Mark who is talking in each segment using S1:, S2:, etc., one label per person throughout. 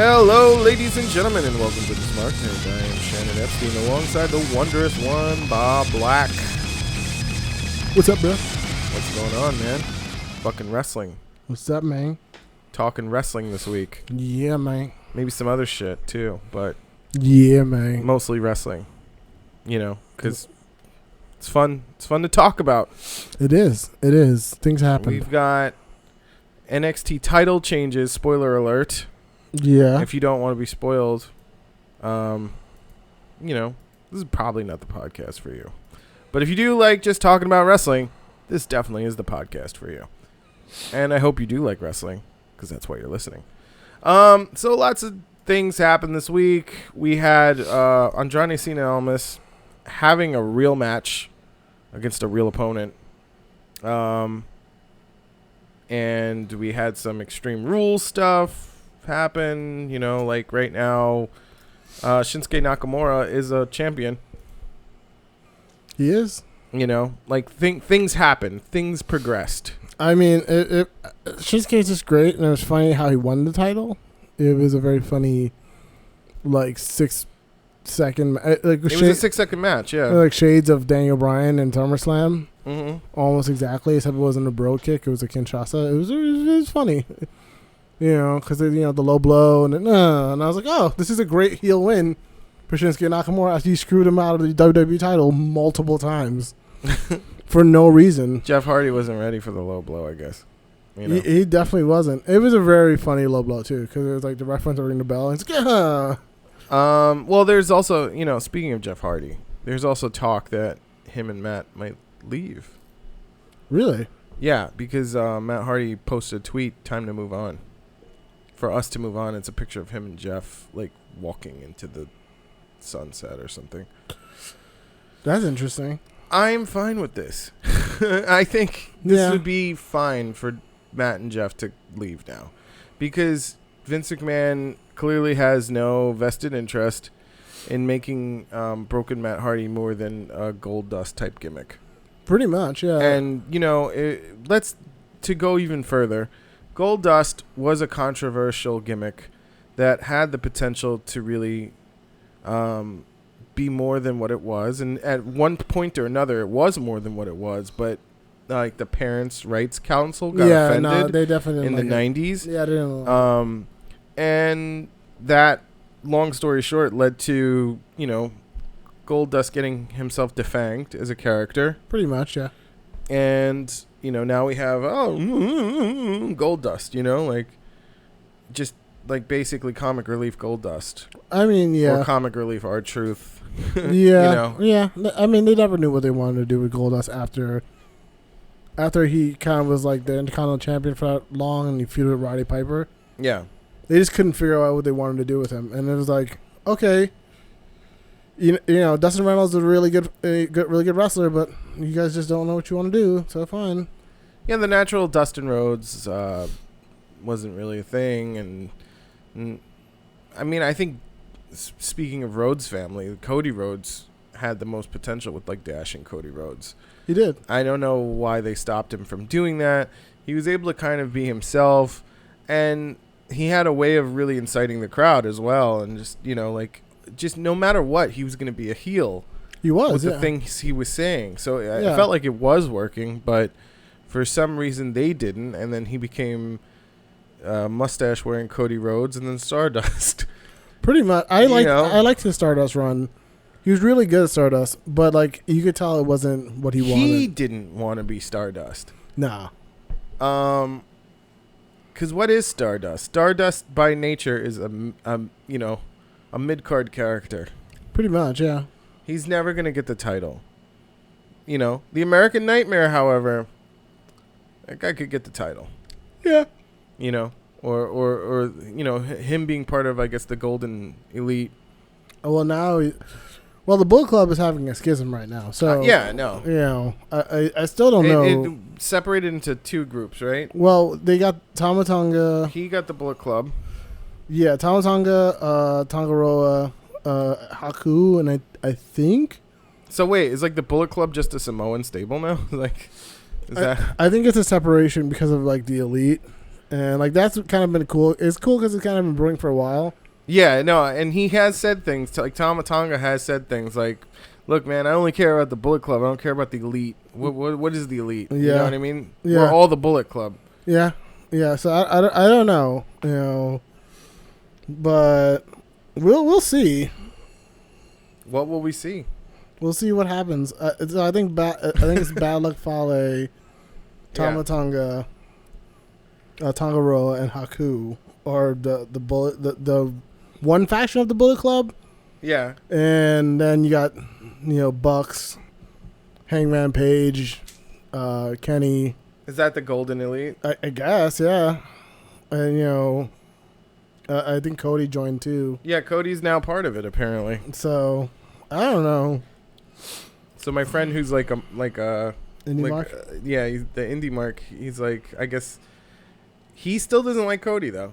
S1: Hello, ladies and gentlemen, and welcome to the Smark. And I am Shannon Epstein, alongside the wondrous one, Bob Black.
S2: What's up, bro?
S1: What's going on, man? Fucking wrestling.
S2: What's up, man?
S1: Talking wrestling this week.
S2: Yeah, man.
S1: Maybe some other shit, too, but
S2: Yeah, man.
S1: mostly wrestling. You know, because it's fun. It's fun to talk about.
S2: It is. It is. Things happen.
S1: We've got NXT title changes, spoiler alert.
S2: Yeah.
S1: If you don't want to be spoiled, you know, this is probably not the podcast for you. But if you do like just talking about wrestling, this definitely is the podcast for you. And I hope you do like wrestling, because that's why you're listening. So lots of things happened this week. We had Andrade Cien Almas having a real match against a real opponent. And we had some Extreme Rules stuff happen, you know, like right now Shinsuke Nakamura is a champion.
S2: He is.
S1: You know, like things happen, things progressed.
S2: I mean, Shinsuke is just great, and it was funny how he won the title. It was a very funny, like 6 second, like
S1: it was a 6 second match, yeah.
S2: Like shades of Daniel Bryan and SummerSlam, almost exactly, except it wasn't a bro kick; it was a Kinshasa. It was funny. You know, because, you know, the low blow, and I was like, oh, this is a great heel win for Shinsuke Nakamura after he screwed him out of the WWE title multiple times for no reason.
S1: Jeff Hardy wasn't ready for the low blow, I guess. You know?
S2: He definitely wasn't. It was a very funny low blow, too, because it was like the reference to ring the bell, and it's like,
S1: well, there's also, you know, speaking of Jeff Hardy, there's also talk that him and Matt might leave.
S2: Really?
S1: Yeah, because Matt Hardy posted a tweet, time to move on. For us to move on, it's a picture of him and Jeff, like, walking into the sunset or something.
S2: That's interesting.
S1: I'm fine with this. I think this would be fine for Matt and Jeff to leave now. Because Vince McMahon clearly has no vested interest in making broken Matt Hardy more than a Gold Dust type gimmick.
S2: Pretty much, yeah.
S1: And, you know, to go even further, Gold Dust was a controversial gimmick that had the potential to really be more than what it was. And at one point or another, it was more than what it was. But like the Parents' Rights Council got offended
S2: no, they definitely
S1: in the 90s.
S2: Yeah, they didn't.
S1: And that, long story short, led to, you know, Gold Dust getting himself defanged as a character.
S2: Pretty much, yeah.
S1: And, you know, now we have, Gold Dust, you know, like, just, like, basically comic relief Gold Dust.
S2: I mean, yeah.
S1: Or comic relief R-Truth.
S2: Yeah.
S1: You know?
S2: Yeah. I mean, they never knew what they wanted to do with Gold Dust after he kind of was, like, the Intercontinental Champion for that long and he feuded with Roddy Piper.
S1: Yeah.
S2: They just couldn't figure out what they wanted to do with him. And it was like, okay, you know, Dustin Reynolds is a really good wrestler, but you guys just don't know what you want to do, so fine.
S1: Yeah, the natural Dustin Rhodes wasn't really a thing, and I mean, I think speaking of Rhodes family, Cody Rhodes had the most potential with like Dash and Cody Rhodes.
S2: He did.
S1: I don't know why they stopped him from doing that. He was able to kind of be himself, and he had a way of really inciting the crowd as well, and just, you know, like, just no matter what, he was going to be a heel.
S2: He was,
S1: with the things he was saying. So I
S2: Yeah.
S1: felt like it was working, but for some reason they didn't, and then he became mustache-wearing Cody Rhodes and then Stardust.
S2: Pretty much. I liked his Stardust run. He was really good at Stardust, but, like, you could tell it wasn't what he wanted.
S1: He didn't want to be Stardust.
S2: Nah.
S1: Because what is Stardust? Stardust by nature is a mid-card character.
S2: Pretty much, yeah.
S1: He's never going to get the title. You know, the American Nightmare, however, that guy could get the title.
S2: Yeah.
S1: You know, or you know, him being part of, I guess, the Golden Elite.
S2: Well, now, the Bullet Club is having a schism right now. So
S1: yeah, no.
S2: You know, I still don't know.
S1: It separated into two groups, right?
S2: Well, they got Tama Tonga.
S1: He got the Bullet Club.
S2: Yeah, Tama Tonga, Tangaroa, Haku, and I think.
S1: So wait, is like the Bullet Club just a Samoan stable now? Like, is that?
S2: I think it's a separation because of like the Elite, And like that's kind of been cool. It's cool because it's kind of been brewing for a while.
S1: Yeah, no, and he has said things like Tama Tonga has said things like, "Look, man, I only care about the Bullet Club. I don't care about the Elite. What is the Elite? You know what I mean?
S2: Yeah.
S1: We're all the Bullet Club."
S2: Yeah, yeah. So I don't know, but we'll see.
S1: What will we see?
S2: We'll see what happens. I think it's Bad Luck Fale, Tama Tonga, Tongaroa, and Haku, or the one faction of the Bullet Club.
S1: Yeah.
S2: And then you got Bucks, Hangman Page, Kenny.
S1: Is that the Golden Elite?
S2: I guess, yeah. And I think Cody joined too.
S1: Yeah, Cody's now part of it apparently.
S2: So I don't know.
S1: So my friend who's like
S2: Indie Mark?
S1: He's the Indie Mark. He's like, I guess he still doesn't like Cody though.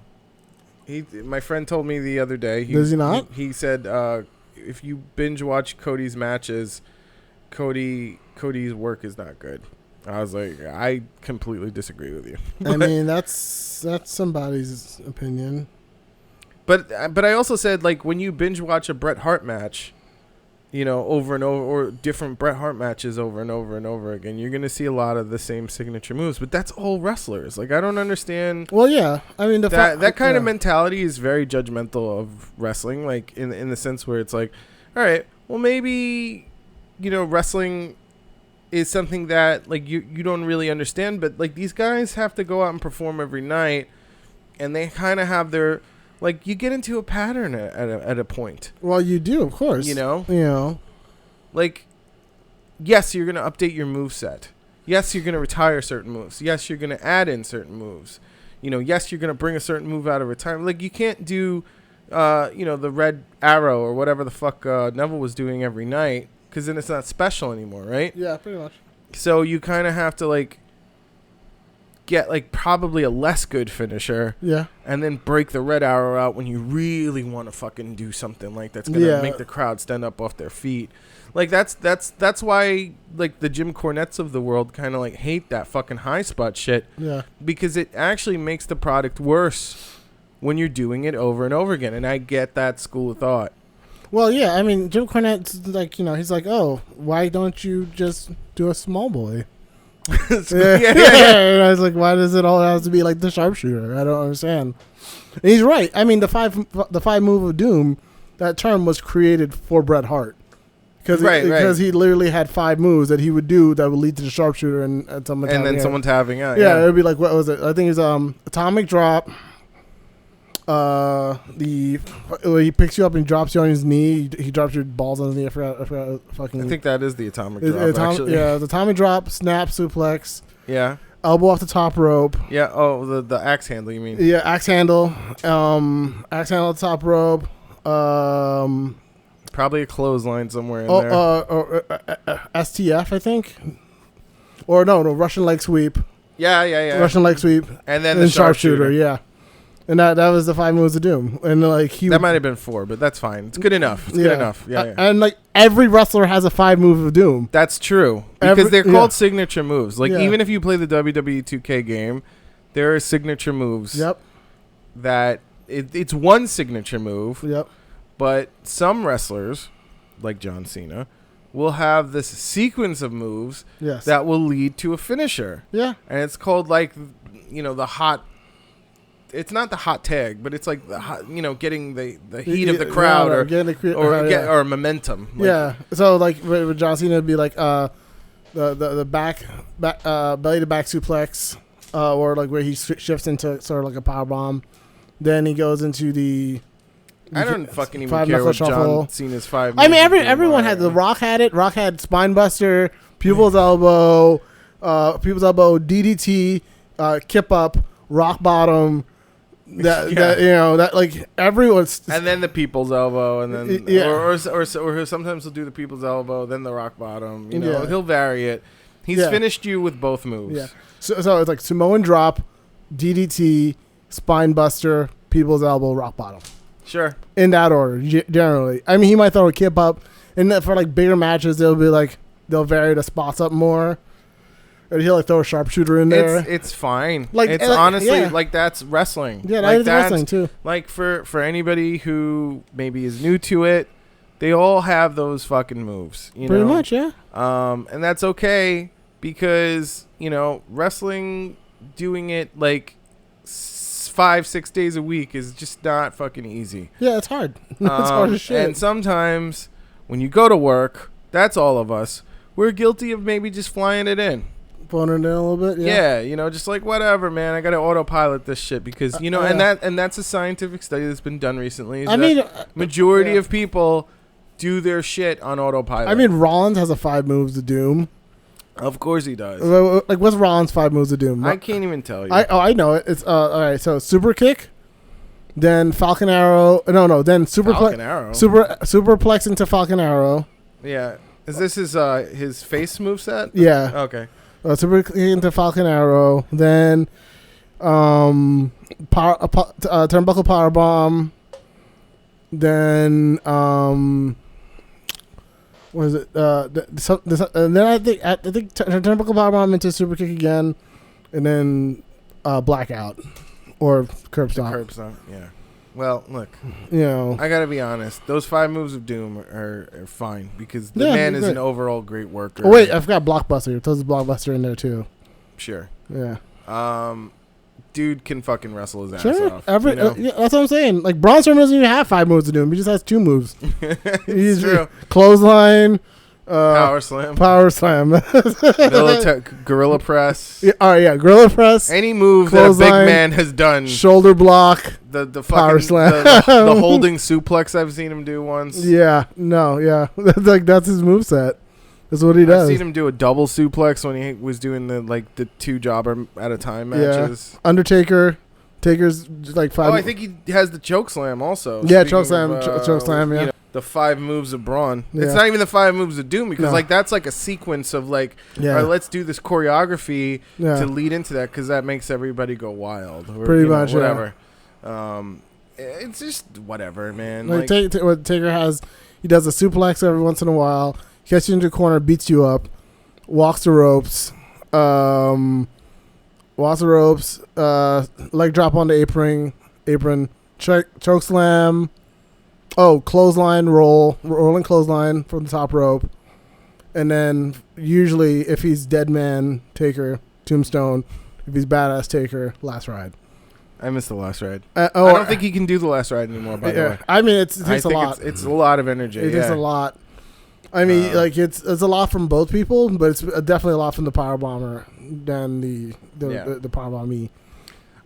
S1: My friend told me the other day.
S2: Does he not?
S1: He said if you binge watch Cody's matches, Cody's work is not good. I was like, I completely disagree with you.
S2: I mean, that's somebody's opinion.
S1: But I also said, like, when you binge watch a Bret Hart match, over and over, or different Bret Hart matches over and over and over again, you're going to see a lot of the same signature moves. But that's all wrestlers. Like, I don't understand.
S2: Well, yeah. I mean,
S1: that kind of mentality is very judgmental of wrestling, like, in the sense where it's like, all right, well, maybe, wrestling is something that, like, you don't really understand. But, like, these guys have to go out and perform every night, and they kind of have their... Like, you get into a pattern at a point.
S2: Well, you do, of course.
S1: Like, yes, you're going to update your moveset. Yes, you're going to retire certain moves. Yes, you're going to add in certain moves. Yes, you're going to bring a certain move out of retirement. Like, you can't do, the red arrow or whatever the fuck Neville was doing every night, because then it's not special anymore, right?
S2: Yeah, pretty much.
S1: So you kind of have to, like, get like probably a less good finisher, and then break the red arrow out when you really want to fucking do something like that's gonna make the crowd stand up off their feet. Like that's why like the Jim Cornettes of the world kind of like hate that fucking high spot shit. Yeah, because it actually makes the product worse when you're doing it over and over again. And I get that school of thought.
S2: Well, yeah, I mean Jim Cornette's like he's like, oh, why don't you just do a small boy? And I was like, why does it all have to be like the sharpshooter? I don't understand. And he's right. I mean, the five move of doom, that term was created for Bret Hart because he literally had 5 moves that he would do that would lead to the sharpshooter and someone
S1: tapping out.
S2: Yeah, it would be like, what was it? I think it's atomic drop. He picks you up and drops you on his knee. He drops your balls on his knee. I forgot fucking.
S1: I think that is the atomic drop. Actually,
S2: yeah, the atomic drop, snap, suplex.
S1: Yeah.
S2: Elbow off the top rope.
S1: Yeah. Oh, the axe handle. You mean?
S2: Yeah, axe handle. Axe handle off the top rope.
S1: Probably a clothesline somewhere in there.
S2: STF, I think. Or no, Russian leg sweep.
S1: Yeah.
S2: Russian leg sweep.
S1: And then the sharpshooter.
S2: Yeah. And that was the 5 moves of doom. And like
S1: that might have been 4, but that's fine. It's good enough. It's good enough. Yeah.
S2: And like every wrestler has a 5 move of doom.
S1: That's true. Because they're called signature moves. Like even if you play the WWE 2K game, there are signature moves.
S2: Yep.
S1: That it's one signature move.
S2: Yep.
S1: But some wrestlers, like John Cena, will have this sequence of moves that will lead to a finisher.
S2: Yeah.
S1: And it's called like the hot. It's not the hot tag, but it's like the hot, getting the heat of the crowd or momentum. Like,
S2: yeah. So like with John Cena, it'd be like the back belly to back suplex, or like where he shifts into sort of like a power bomb. Then he goes into the.
S1: I don't fucking even care what John Cena's 5.
S2: I mean, everyone had the Rock had it. Rock had spine buster, pupil's elbow, DDT, kip up, rock bottom. That like everyone's,
S1: and then the people's elbow, and then or sometimes he'll do the people's elbow, then the rock bottom. He'll vary it. He's finished you with both moves.
S2: Yeah. So it's like Samoan drop, DDT, spine buster, people's elbow, rock bottom.
S1: Sure.
S2: In that order, generally. I mean, he might throw a kip up, and for like bigger matches, they'll be like they'll vary the spots up more. Or he'll like throw a sharpshooter in there.
S1: It's fine.
S2: Like,
S1: it's honestly like that's wrestling.
S2: Yeah,
S1: like,
S2: that's wrestling too.
S1: Like for anybody who maybe is new to it, they all have those fucking moves.
S2: Pretty much, yeah.
S1: And that's okay because wrestling, doing it like 5-6 days a week is just not fucking easy.
S2: Yeah, it's hard. It's hard as shit.
S1: And sometimes when you go to work, that's all of us. We're guilty of maybe just flying it in.
S2: Phoning it in a little bit, yeah.
S1: Yeah, just like whatever, man. I gotta autopilot this shit because and that's a scientific study that's been done recently.
S2: I mean,
S1: majority of people do their shit on autopilot.
S2: I mean, Rollins has a 5 moves of doom.
S1: Of course he does.
S2: Like, what's Rollins' 5 moves of doom?
S1: I can't even tell you.
S2: I know it. It's all right. So super kick, then Falcon Arrow. No, then
S1: Falcon Arrow.
S2: Superplex into Falcon Arrow.
S1: Yeah. Is this his face moveset?
S2: Yeah.
S1: Okay.
S2: Super kick into Falcon Arrow, then turnbuckle powerbomb, then what is it? And then I think turnbuckle powerbomb into super kick again, and then blackout or curb stomp.
S1: Curb stomp. Yeah. Well, look,
S2: I
S1: gotta be honest. Those 5 moves of doom are fine because the man is an overall great worker.
S2: Oh wait, I forgot Blockbuster. There's Blockbuster in there too.
S1: Sure.
S2: Yeah.
S1: Dude can fucking wrestle his ass off.
S2: Yeah, that's what I'm saying. Like Braun Strowman doesn't even have 5 moves to doom. He just has 2 moves.
S1: It's true.
S2: Clothesline.
S1: Power slam.
S2: Gorilla
S1: press.
S2: Yeah, all right, yeah, gorilla press.
S1: Any move that a big man has done.
S2: Shoulder block.
S1: The fucking
S2: power slam.
S1: the holding suplex I've seen him do once.
S2: Yeah, that's his moveset. That's what he does.
S1: I've seen him do a double suplex when he was doing the 2 jobber at a time matches.
S2: Yeah. Undertaker. Taker's like 5.
S1: Oh, I think he has the choke slam also.
S2: Yeah, choke slam. Choke slam, yeah.
S1: The 5 moves of Braun.
S2: Yeah.
S1: It's not even the 5 moves of doom because that's like a sequence of like, all right, let's do this choreography to lead into that because that makes everybody go wild. Or,
S2: pretty much,
S1: whatever. It's just whatever, man.
S2: Like what Taker has, he does a suplex every once in a while. Gets you into a corner, beats you up, walks the ropes, leg drop on the apron, choke slam. Oh, clothesline rolling clothesline from the top rope. And then usually if he's dead man, Taker, tombstone. If he's badass, Taker, last ride.
S1: I missed the last ride. I don't think he can do the last ride anymore, by the way.
S2: I mean, it takes a lot.
S1: It's a lot of energy.
S2: It takes a lot. I mean, it's a lot from both people, but it's definitely a lot from the power bomber than the power bomb.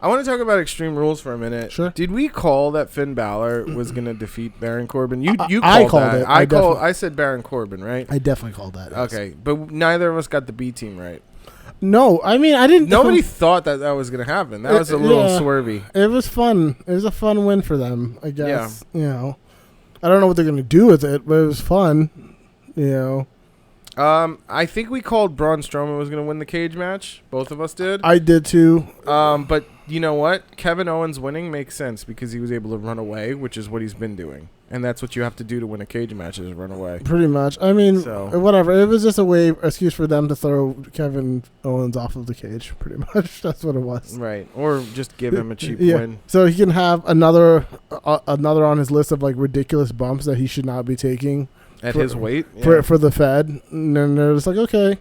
S1: I want to talk about Extreme Rules for a minute.
S2: Sure.
S1: Did we call that Finn Balor was going to defeat Baron Corbin? You called
S2: that.
S1: I said Baron Corbin, right?
S2: I definitely called that. Yes.
S1: Okay, but neither of us got the B team right.
S2: No, I mean I didn't.
S1: Nobody thought that was going to happen. That was a little swervy.
S2: It was fun. It was a fun win for them, I guess. Yeah. I don't know what they're going to do with it, but it was fun.
S1: I think we called Braun Strowman was going to win the cage match. Both of us did.
S2: I did too.
S1: But you know what? Kevin Owens winning makes sense because he was able to run away, which is what he's been doing. And that's what you have to do to win a cage match is run away.
S2: Pretty much. I mean, whatever. It was just a excuse for them to throw Kevin Owens off of the cage, pretty much. That's what it was.
S1: Right. Or just give him a cheap win.
S2: So he can have another on his list of like ridiculous bumps that he should not be taking.
S1: At his weight?
S2: For the Fed. And then they're just like, okay.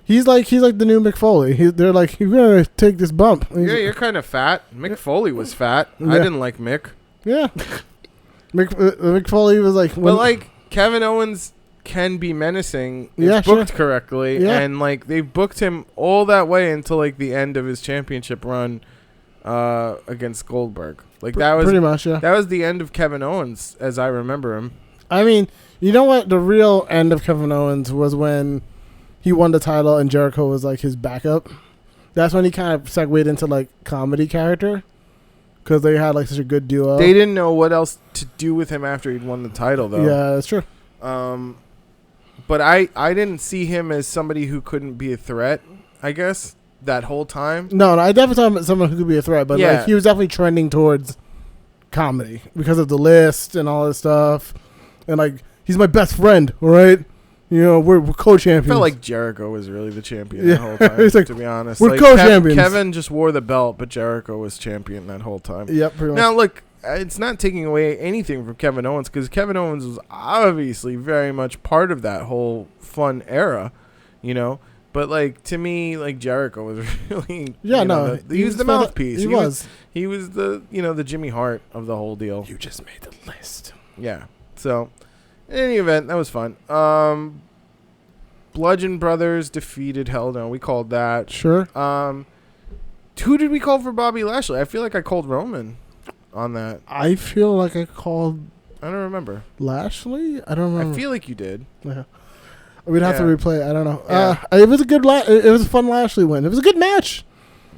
S2: He's like the new Mick Foley. They're like, you're going to take this bump.
S1: Yeah, you're kind of fat. Mick Foley was fat. Yeah. I didn't like Mick.
S2: Yeah. Mick Foley was like...
S1: But like, Kevin Owens can be menacing if booked correctly. Yeah. And like, they booked him all that way until like the end of his championship run against Goldberg. Like that was...
S2: Pretty much, yeah.
S1: That was the end of Kevin Owens, as I remember him.
S2: I mean, you know what? The real end of Kevin Owens was when he won the title and Jericho was like his backup. That's when he kind of segued into like comedy character because they had like such a good duo.
S1: They didn't know what else to do with him after he'd won the title, though.
S2: Yeah, that's true.
S1: But I didn't see him as somebody who couldn't be a threat, I guess, that whole time.
S2: No, I definitely saw him as someone who could be a threat, but like he was definitely trending towards comedy because of the list and all this stuff. And like, he's my best friend, all right? You know, we're co-champions.
S1: I felt like Jericho was really the champion the whole time,
S2: It's like,
S1: to be honest.
S2: we're
S1: Like,
S2: co-champions.
S1: Kevin just wore the belt, but Jericho was champion that whole time.
S2: Yep, pretty much.
S1: Now, look, it's not taking away anything from Kevin Owens, because Kevin Owens was obviously very much part of that whole fun era, you know? But, like, to me, like, Jericho was really...
S2: Yeah,
S1: he was the mouthpiece.
S2: He was.
S1: He was the, the Jimmy Hart of the whole deal.
S2: You just made the list.
S1: Yeah. So, in any event, that was fun. Bludgeon Brothers defeated Hell No. We called that.
S2: Sure.
S1: Who did we call for Bobby Lashley? I feel like I called Roman on that.
S2: I feel like I called
S1: I don't remember.
S2: Lashley? I don't remember.
S1: I feel like you did.
S2: Yeah. We'd have to replay it. I don't know.
S1: Yeah.
S2: It was a good it was a fun Lashley win. It was a good match.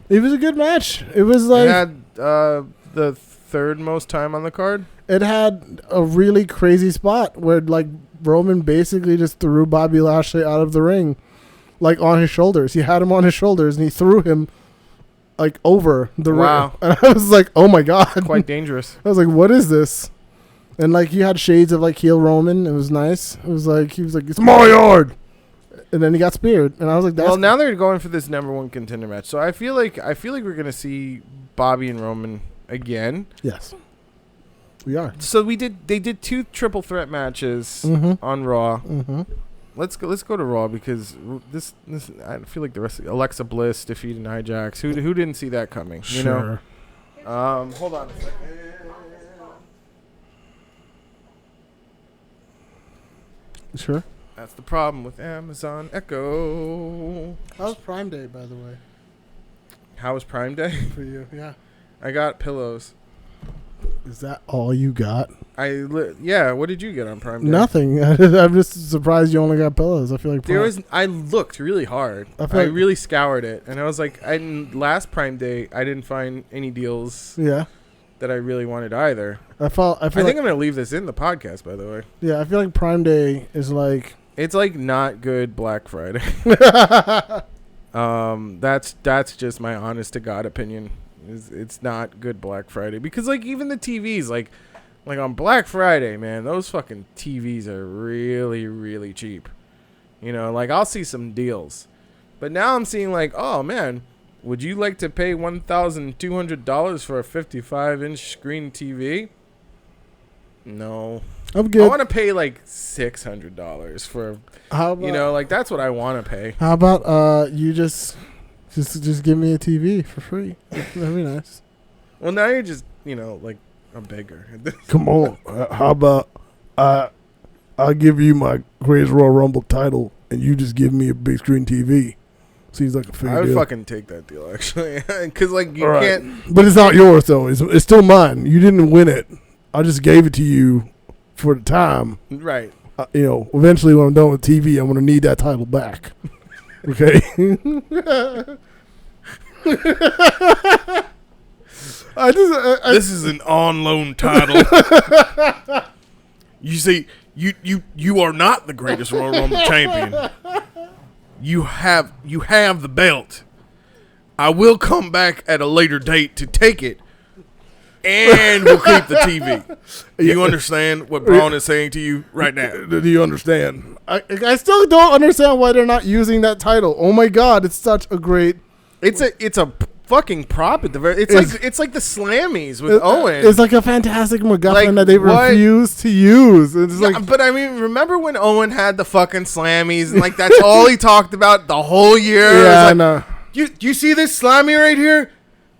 S2: It was like...
S1: It had the third most time on the card.
S2: It had a really crazy spot where, like, Roman basically just threw Bobby Lashley out of the ring, like, on his shoulders. He had him on his shoulders, and he threw him, like, over the ring. And I was like, oh, my God.
S1: Quite dangerous.
S2: I was like, what is this? And, like, you had shades of, like, heel Roman. It was nice. It was like, he was like, it's my yard. And then he got speared. And I was like, that's...
S1: Well, now they're going for this number one contender match. So I feel like we're going to see Bobby and Roman again.
S2: Yes. We are.
S1: So they did 2 triple threat matches on Raw.
S2: Mm-hmm.
S1: Let's go to Raw, because this I feel like the rest of Alexa Bliss defeating Ajax. Who didn't see that coming? You know. Hold on a second.
S2: Sure.
S1: That's the problem with Amazon Echo.
S2: How's Prime Day, by the way?
S1: How was Prime Day?
S2: For you, yeah.
S1: I got pillows.
S2: Is that all you got?
S1: Yeah. What did you get on Prime Day?
S2: Nothing. I'm just surprised you only got pillows. I feel like
S1: I looked really hard. I really scoured it, and I was like, last Prime Day I didn't find any deals.
S2: Yeah. That
S1: I really wanted either.
S2: I think
S1: I'm gonna leave this in the podcast, by the way.
S2: Yeah, I feel like Prime Day is like...
S1: It's like not good Black Friday. That's just my honest to God opinion. It's not good Black Friday, because like even the TVs, like on Black Friday, man, those fucking TVs are really, really cheap. You know, like I'll see some deals, but now I'm seeing like, oh man, would you like to pay $1,200 for a 55-inch screen TV? No.
S2: I'm good.
S1: I want to pay like $600 for, like that's what I want to pay.
S2: How about you just give me a TV for free? That'd be nice.
S1: Well, now you're just, like a beggar.
S2: Come on. How about I'll give you my Greatest Royal Rumble title and you just give me a big screen TV? Seems like a fair deal.
S1: I would fucking take that deal, actually. Because, like, you can't...
S2: But it's not yours, though. It's still mine. You didn't win it. I just gave it to you for the time.
S1: Right.
S2: Eventually when I'm done with TV, I'm going to need that title back. Okay?
S1: This is an on-loan title. You see, you are not the greatest Royal Rumble champion. You have the belt. I will come back at a later date to take it, and we'll keep the TV. Do you understand what Braun is saying to you right now?
S2: Do you understand? I still don't understand why they're not using that title. Oh my God, it's such a great...
S1: It's a fucking prop at the very... It's like the Slammies with Owen.
S2: It's like a fantastic MacGuffin that they refuse to use. It's
S1: but I mean, remember when Owen had the fucking Slammies, and like that's all he talked about the whole year?
S2: Yeah, I know.
S1: You see this Slammy right here?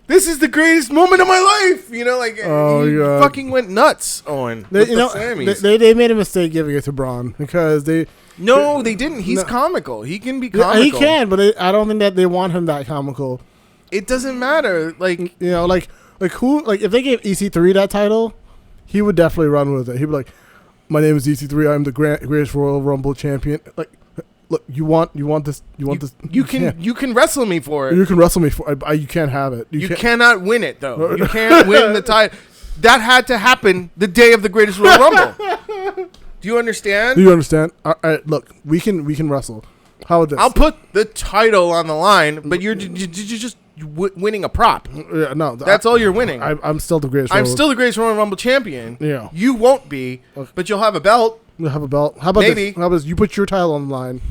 S1: This is the greatest moment of my life. He fucking went nuts, Owen.
S2: They made a mistake giving it to Braun because they...
S1: No, they didn't. He's comical. He can be comical.
S2: Yeah, he can, but I don't think that they want him that comical.
S1: It doesn't matter. Like
S2: if they gave EC3 that title, he would definitely run with it. He'd be like, "My name is EC3. I'm the greatest Royal Rumble champion." Like, look, you want this?
S1: You can wrestle me for it.
S2: You can wrestle me for it. You can't have it.
S1: You cannot win it though. You can't win the title. That had to happen the day of the greatest Royal Rumble. Do you understand?
S2: All right, look, we can wrestle. How about this?
S1: I'll put the title on the line, but you're just winning a prop.
S2: Yeah, no,
S1: that's all you're winning.
S2: I'm still the greatest.
S1: I'm still the greatest Royal Rumble champion.
S2: Yeah,
S1: you won't be, but you'll have a belt.
S2: We'll have a belt. How about
S1: Maybe.
S2: this? How about this? You put your title on the line.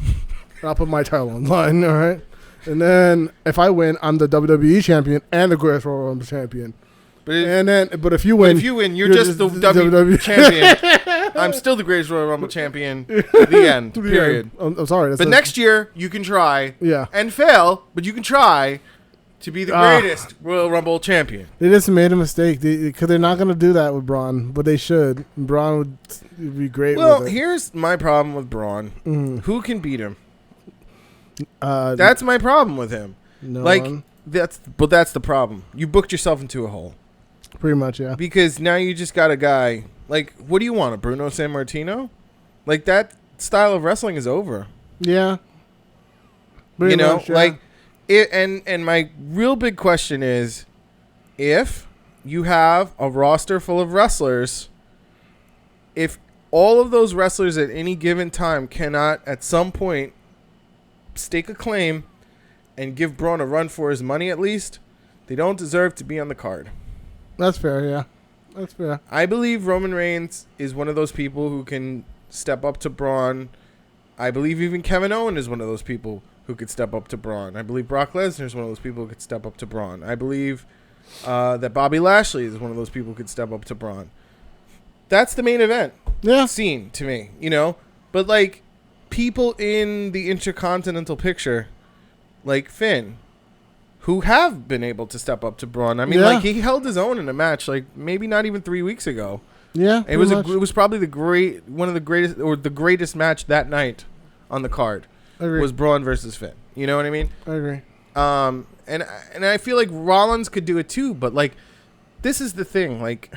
S2: I'll put my title on the line. All right. And then if I win, I'm the WWE champion and the Greatest Royal Rumble champion. But if you win,
S1: you're just the WWE champion. I'm still the Greatest Royal Rumble champion. The end. Period.
S2: I'm sorry.
S1: But next year you can try.
S2: Yeah.
S1: And fail, but you can try to be the greatest Royal Rumble champion.
S2: They just made a mistake because they're not going to do that with Braun, but they should. Braun would be great.
S1: Well,
S2: with it.
S1: here's my problem with Braun. Who can beat him?
S2: That's
S1: my problem with him.
S2: No
S1: like
S2: one.
S1: that's the problem. You booked yourself into a hole.
S2: Pretty much, yeah.
S1: Because now you just got a guy like, what do you want, a Bruno Sammartino? Like that style of wrestling is over.
S2: Yeah.
S1: Pretty
S2: much,
S1: much, like it. And my real big question is, if you have a roster full of wrestlers, if all of those wrestlers at any given time cannot at some point stake a claim and give Braun a run for his money at least, they don't deserve to be on the card.
S2: That's fair, yeah. That's fair.
S1: I believe Roman Reigns is one of those people who can step up to Braun. I believe even Kevin Owens is one of those people who could step up to Braun. I believe Brock Lesnar is one of those people who could step up to Braun. I believe that Bobby Lashley is one of those people who could step up to Braun. That's the main event scene to me, you know? But, like, people in the Intercontinental picture, like Finn, who have been able to step up to Braun. I mean, like, he held his own in a match, like, maybe not even 3 weeks ago.
S2: Yeah,
S1: it was probably the greatest match that night on the card. Was Braun versus Finn. You know what I mean?
S2: I agree.
S1: And I feel like Rollins could do it too, but like, this is the thing, like,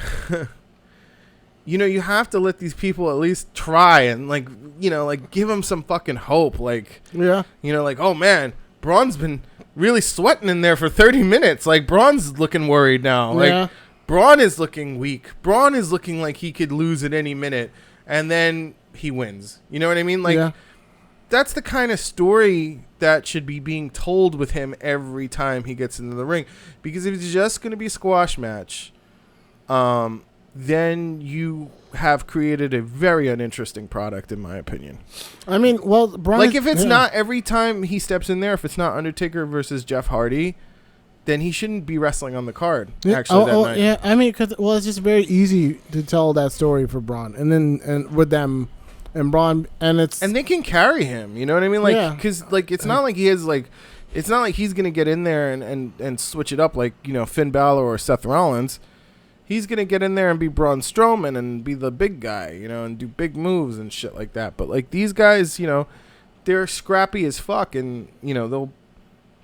S1: you know, you have to let these people at least try and, like, you know, like, give them some fucking hope, like, you know, like, oh man, Braun's been really sweating in there for 30 minutes, like, Braun's looking worried now, like, Braun is looking weak, Braun is looking like he could lose at any minute, and then he wins, you know what I mean? Like, that's the kind of story that should be being told with him every time he gets into the ring. Because if it's just going to be a squash match, then you have created a very uninteresting product, in my opinion.
S2: I mean, well, Braun,
S1: like, if it's not every time he steps in there, if it's not Undertaker versus Jeff Hardy, then he shouldn't be wrestling on the card. Actually, that night.
S2: Yeah, I mean, it's just very easy to tell that story for Braun, and with them. And Braun, and they
S1: can carry him, you know what I mean? Like, because like it's not like he has like, it's not like he's gonna get in there and switch it up like, you know, Finn Balor or Seth Rollins. He's gonna get in there and be Braun Strowman and be the big guy, you know, and do big moves and shit like that. But like these guys, you know, they're scrappy as fuck, and you know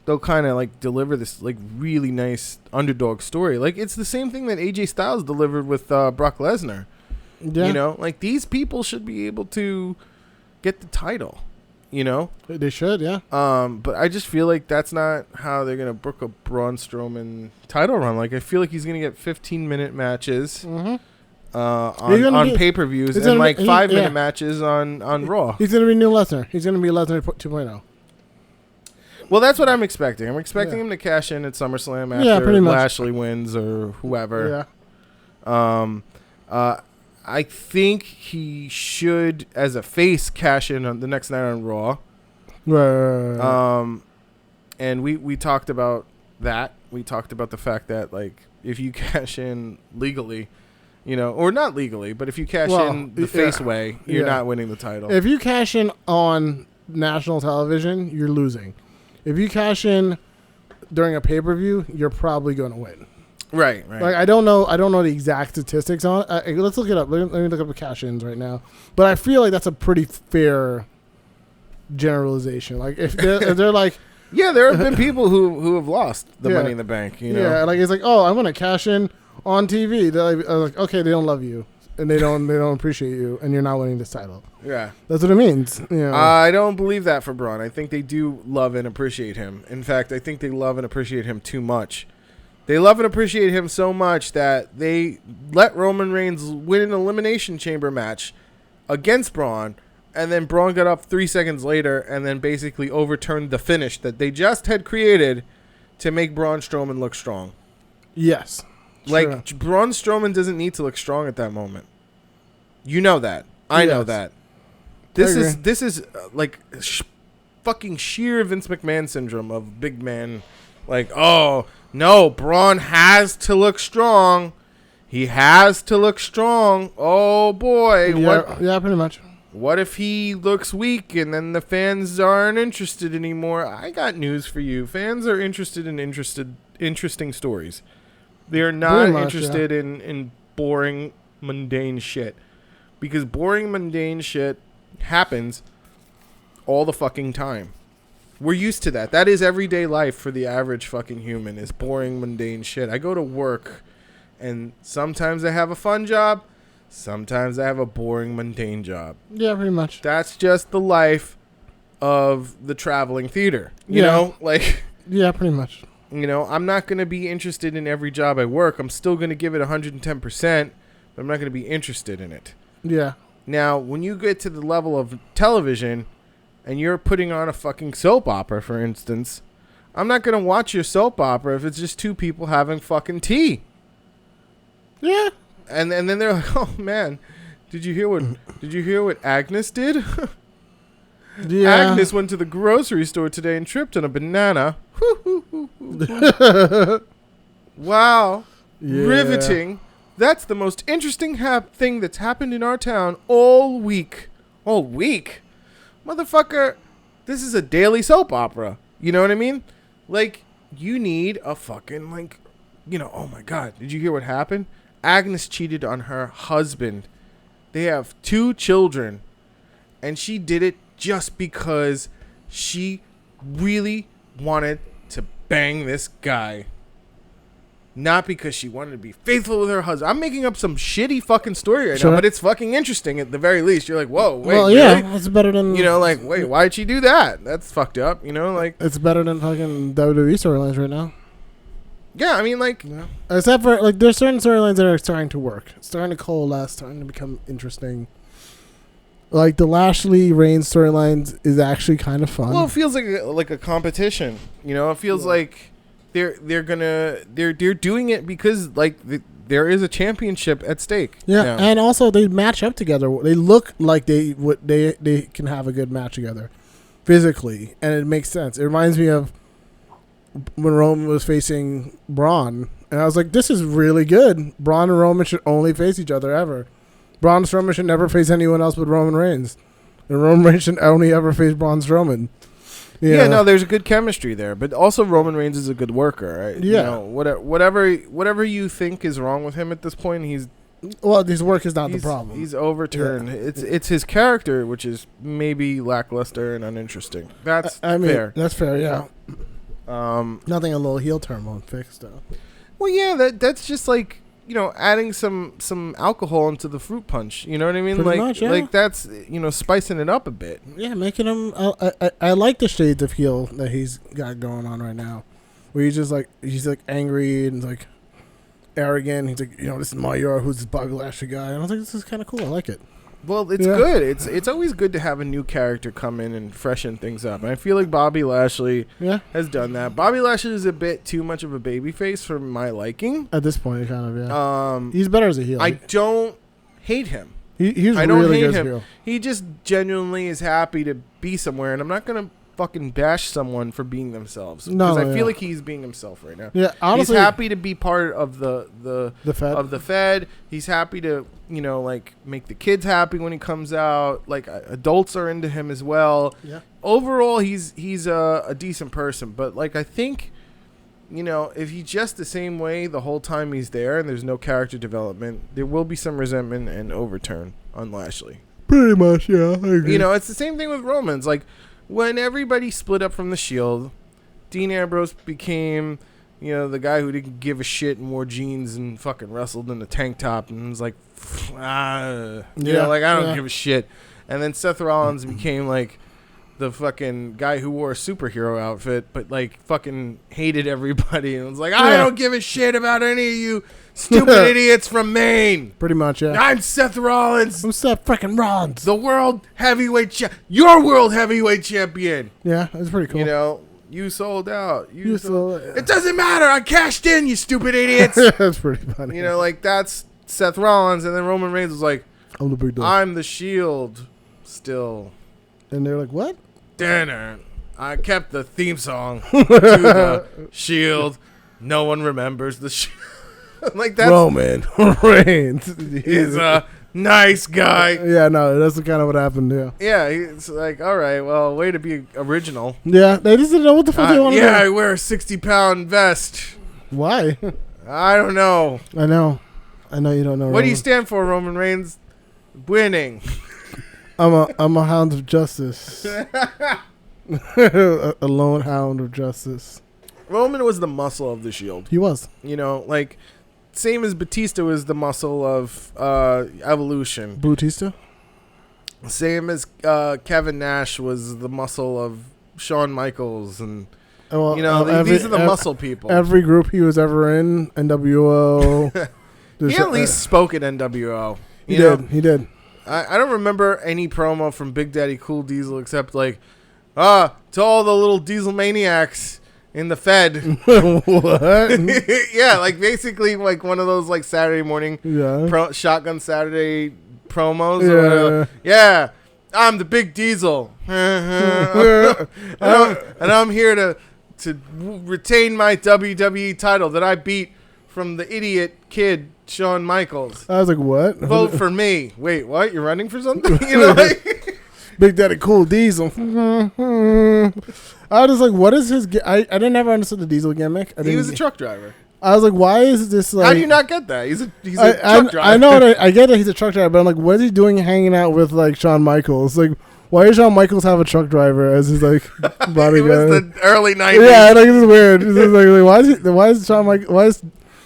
S1: they'll kind of like deliver this like really nice underdog story. Like it's the same thing that AJ Styles delivered with Brock Lesnar. Yeah. You know, like these people should be able to get the title, you know?
S2: They should, yeah.
S1: But I just feel like that's not how they're going to book a Braun Strowman title run. Like, I feel like he's going to get 15-minute matches on pay-per-views and like 5-minute matches on Raw.
S2: He's going to be new Lesnar. He's going to be Lesnar 2.0.
S1: Well, that's what I'm expecting. I'm expecting him to cash in at SummerSlam after Lashley wins or whoever. Yeah. I think he should, as a face, cash in on the next night on Raw.
S2: Right.
S1: And we talked about that. We talked about the fact that, like, if you cash in legally, you know, or not legally, but if you cash in the face way, you're not winning the title.
S2: If you cash in on national television, you're losing. If you cash in during a pay-per-view, you're probably going to win.
S1: Right.
S2: Like I don't know the exact statistics on it. Let's look it up. Let me look up the cash-ins right now. But I feel like that's a pretty fair generalization. Like if they're like,
S1: there have been people who have lost the Money in the Bank. You know,
S2: like it's like, oh, I'm gonna cash in on TV. They're like, okay, they don't love you and they don't appreciate you, and you're not winning this title.
S1: Yeah,
S2: that's what it means. You know?
S1: I don't believe that for Braun. I think they do love and appreciate him. In fact, I think they love and appreciate him too much. They love and appreciate him so much that they let Roman Reigns win an Elimination Chamber match against Braun, and then Braun got up 3 seconds later and then basically overturned the finish that they just had created to make Braun Strowman look strong.
S2: Yes.
S1: Like, Braun Strowman doesn't need to look strong at that moment. You know that. I know that. This is like fucking sheer Vince McMahon syndrome of big man. Like, oh no, Braun has to look strong. He has to look strong. Oh boy,
S2: yeah, pretty much.
S1: What if he looks weak and then the fans aren't interested anymore? I got news for you. Fans are interested in interesting stories. They are not interested in boring, mundane shit. Because boring, mundane shit happens all the fucking time. We're used to that. That is everyday life for the average fucking human, is boring, mundane shit. I go to work, and sometimes I have a fun job. Sometimes I have a boring, mundane job.
S2: Yeah, pretty much.
S1: That's just the life of the traveling theater. You know? Like...
S2: Yeah, pretty much.
S1: You know, I'm not going to be interested in every job I work. I'm still going to give it 110%, but I'm not going to be interested in it.
S2: Yeah.
S1: Now, when you get to the level of television and you're putting on a fucking soap opera, for instance, I'm not going to watch your soap opera if it's just two people having fucking tea.
S2: Yeah.
S1: And then they're like, "Oh man, did you hear what Agnes did?" Yeah. Agnes went to the grocery store today and tripped on a banana. Wow. Yeah. Riveting. That's the most interesting thing that's happened in our town all week. All week? Motherfucker, this is a daily soap opera. You know what I mean? Like, you need a fucking, like, you know, oh my God, did you hear what happened? Agnes cheated on her husband. They have 2 children. And she did it just because she really wanted to bang this guy. Not because she wanted to be faithful with her husband. I'm making up some shitty fucking story right now, but it's fucking interesting at the very least. You're like, whoa, wait,
S2: well, yeah, really? It's better than...
S1: You know, like, wait, why'd she do that? That's fucked up, you know? Like,
S2: it's better than fucking WWE storylines right now.
S1: Yeah, I mean, like...
S2: Yeah. Except for, like, there's certain storylines that are starting to work. Starting to coalesce, starting to become interesting. Like, the Lashley Reigns storylines is actually kind of fun.
S1: Well, it feels like a competition. You know, it feels like they're doing it because, like, there is a championship at stake.
S2: Yeah,
S1: now.
S2: And also they match up together. They look like they can have a good match together physically, and it makes sense. It reminds me of when Roman was facing Braun, and I was like, this is really good. Braun and Roman should only face each other ever. Braun Strowman should never face anyone else but Roman Reigns, and Roman Reigns should only ever face Braun Strowman.
S1: Yeah, no, there's a good chemistry there, but also Roman Reigns is a good worker, right?
S2: Yeah,
S1: you know, whatever you think is wrong with him at this point, his
S2: work is not the problem.
S1: He's overturned. Yeah. It's his character which is maybe lackluster and uninteresting. That's fair.
S2: That's fair. Yeah. Nothing a little heel turn won't fix though.
S1: Well, yeah, that's just like, you know, adding some alcohol into the fruit punch. You know what I mean?
S2: Pretty much, yeah.
S1: Like that's, you know, spicing it up a bit.
S2: Yeah, making him. I like the shades of heel that he's got going on right now, where he's like angry and like arrogant. He's like, you know, this is my yard. Who's this Bobby Lashley guy? And I was like, this is kind of cool. I like it.
S1: Well, it's good. It's always good to have a new character come in and freshen things up. And I feel like Bobby Lashley has done that. Bobby Lashley is a bit too much of a babyface for my liking.
S2: At this point, kind of, yeah. He's better as a heel.
S1: I don't hate him.
S2: I don't hate him. Heel.
S1: He just genuinely is happy to be somewhere, and I'm not going to fucking bash someone for being themselves. Because I feel like he's being himself right now.
S2: Yeah, honestly,
S1: he's happy to be part of the
S2: Fed.
S1: Of the Fed. He's happy to, you know, like make the kids happy when he comes out. Like adults are into him as well.
S2: Yeah.
S1: Overall, he's a decent person, but like I think, you know, if he's just the same way the whole time he's there and there's no character development, there will be some resentment and overturn on Lashley.
S2: Pretty much, yeah. I agree.
S1: You know, it's the same thing with Romans. Like, when everybody split up from the Shield, Dean Ambrose became, you know, the guy who didn't give a shit and wore jeans and fucking wrestled in a tank top and was like, you know, like, I don't give a shit. And then Seth Rollins became, like, the fucking guy who wore a superhero outfit, but, like, fucking hated everybody and was like, I don't give a shit about any of you stupid idiots from Maine.
S2: Pretty much, yeah.
S1: I'm Seth Rollins.
S2: I'm Seth freaking Rollins.
S1: The world heavyweight your world heavyweight champion.
S2: Yeah, that's pretty cool.
S1: You know, you sold out. You sold. It doesn't matter. I cashed in, you stupid idiots.
S2: That's pretty funny.
S1: You know, like that's Seth Rollins, and then Roman Reigns was like, I'm the Shield. still.
S2: And they're like, what?
S1: Dinner. I kept the theme song to the Shield. No one remembers the Shield. Like that's
S2: Roman Reigns.
S1: He's a nice guy.
S2: Yeah, no, that's kind of what happened. Yeah.
S1: Yeah, he's like, all right, well, way to be original.
S2: Yeah, they just didn't know what the fuck they wanted to do.
S1: Yeah, I wear a 60-pound vest.
S2: Why?
S1: I don't know.
S2: I know you don't know.
S1: What do you stand for, Roman Reigns? Winning.
S2: I'm a hound of justice. a lone hound of justice.
S1: Roman was the muscle of the Shield.
S2: He was.
S1: You know, like, same as Batista was the muscle of Evolution.
S2: Batista?
S1: Same as Kevin Nash was the muscle of Shawn Michaels. And,
S2: Well,
S1: you know, these are the muscle people.
S2: Every group he was ever in, NWO.
S1: He at least spoke at NWO.
S2: He did.
S1: I don't remember any promo from Big Daddy Cool Diesel except like, to all the little diesel maniacs in the Fed.
S2: What?
S1: Yeah, like basically like one of those like Saturday morning Shotgun Saturday promos.
S2: Yeah.
S1: Yeah, I'm the Big Diesel. and I'm here to retain my WWE title that I beat from the idiot kid Shawn Michaels.
S2: I was like, what?
S1: Vote for me. Wait, what? You're running for something? You know, like
S2: Big Daddy Cool Diesel. I was like, what is his... I didn't ever understand the Diesel gimmick.
S1: He was a truck driver.
S2: I was like, why is this like...
S1: How do you not get that? He's a truck driver.
S2: I know I get that he's a truck driver, but I'm like, what is he doing hanging out with like Shawn Michaels? Like, why does Shawn Michaels have a truck driver as his like bodyguard?
S1: It was the early 90s.
S2: Yeah, like this is weird. It's like, why is Shawn Michaels... Why is...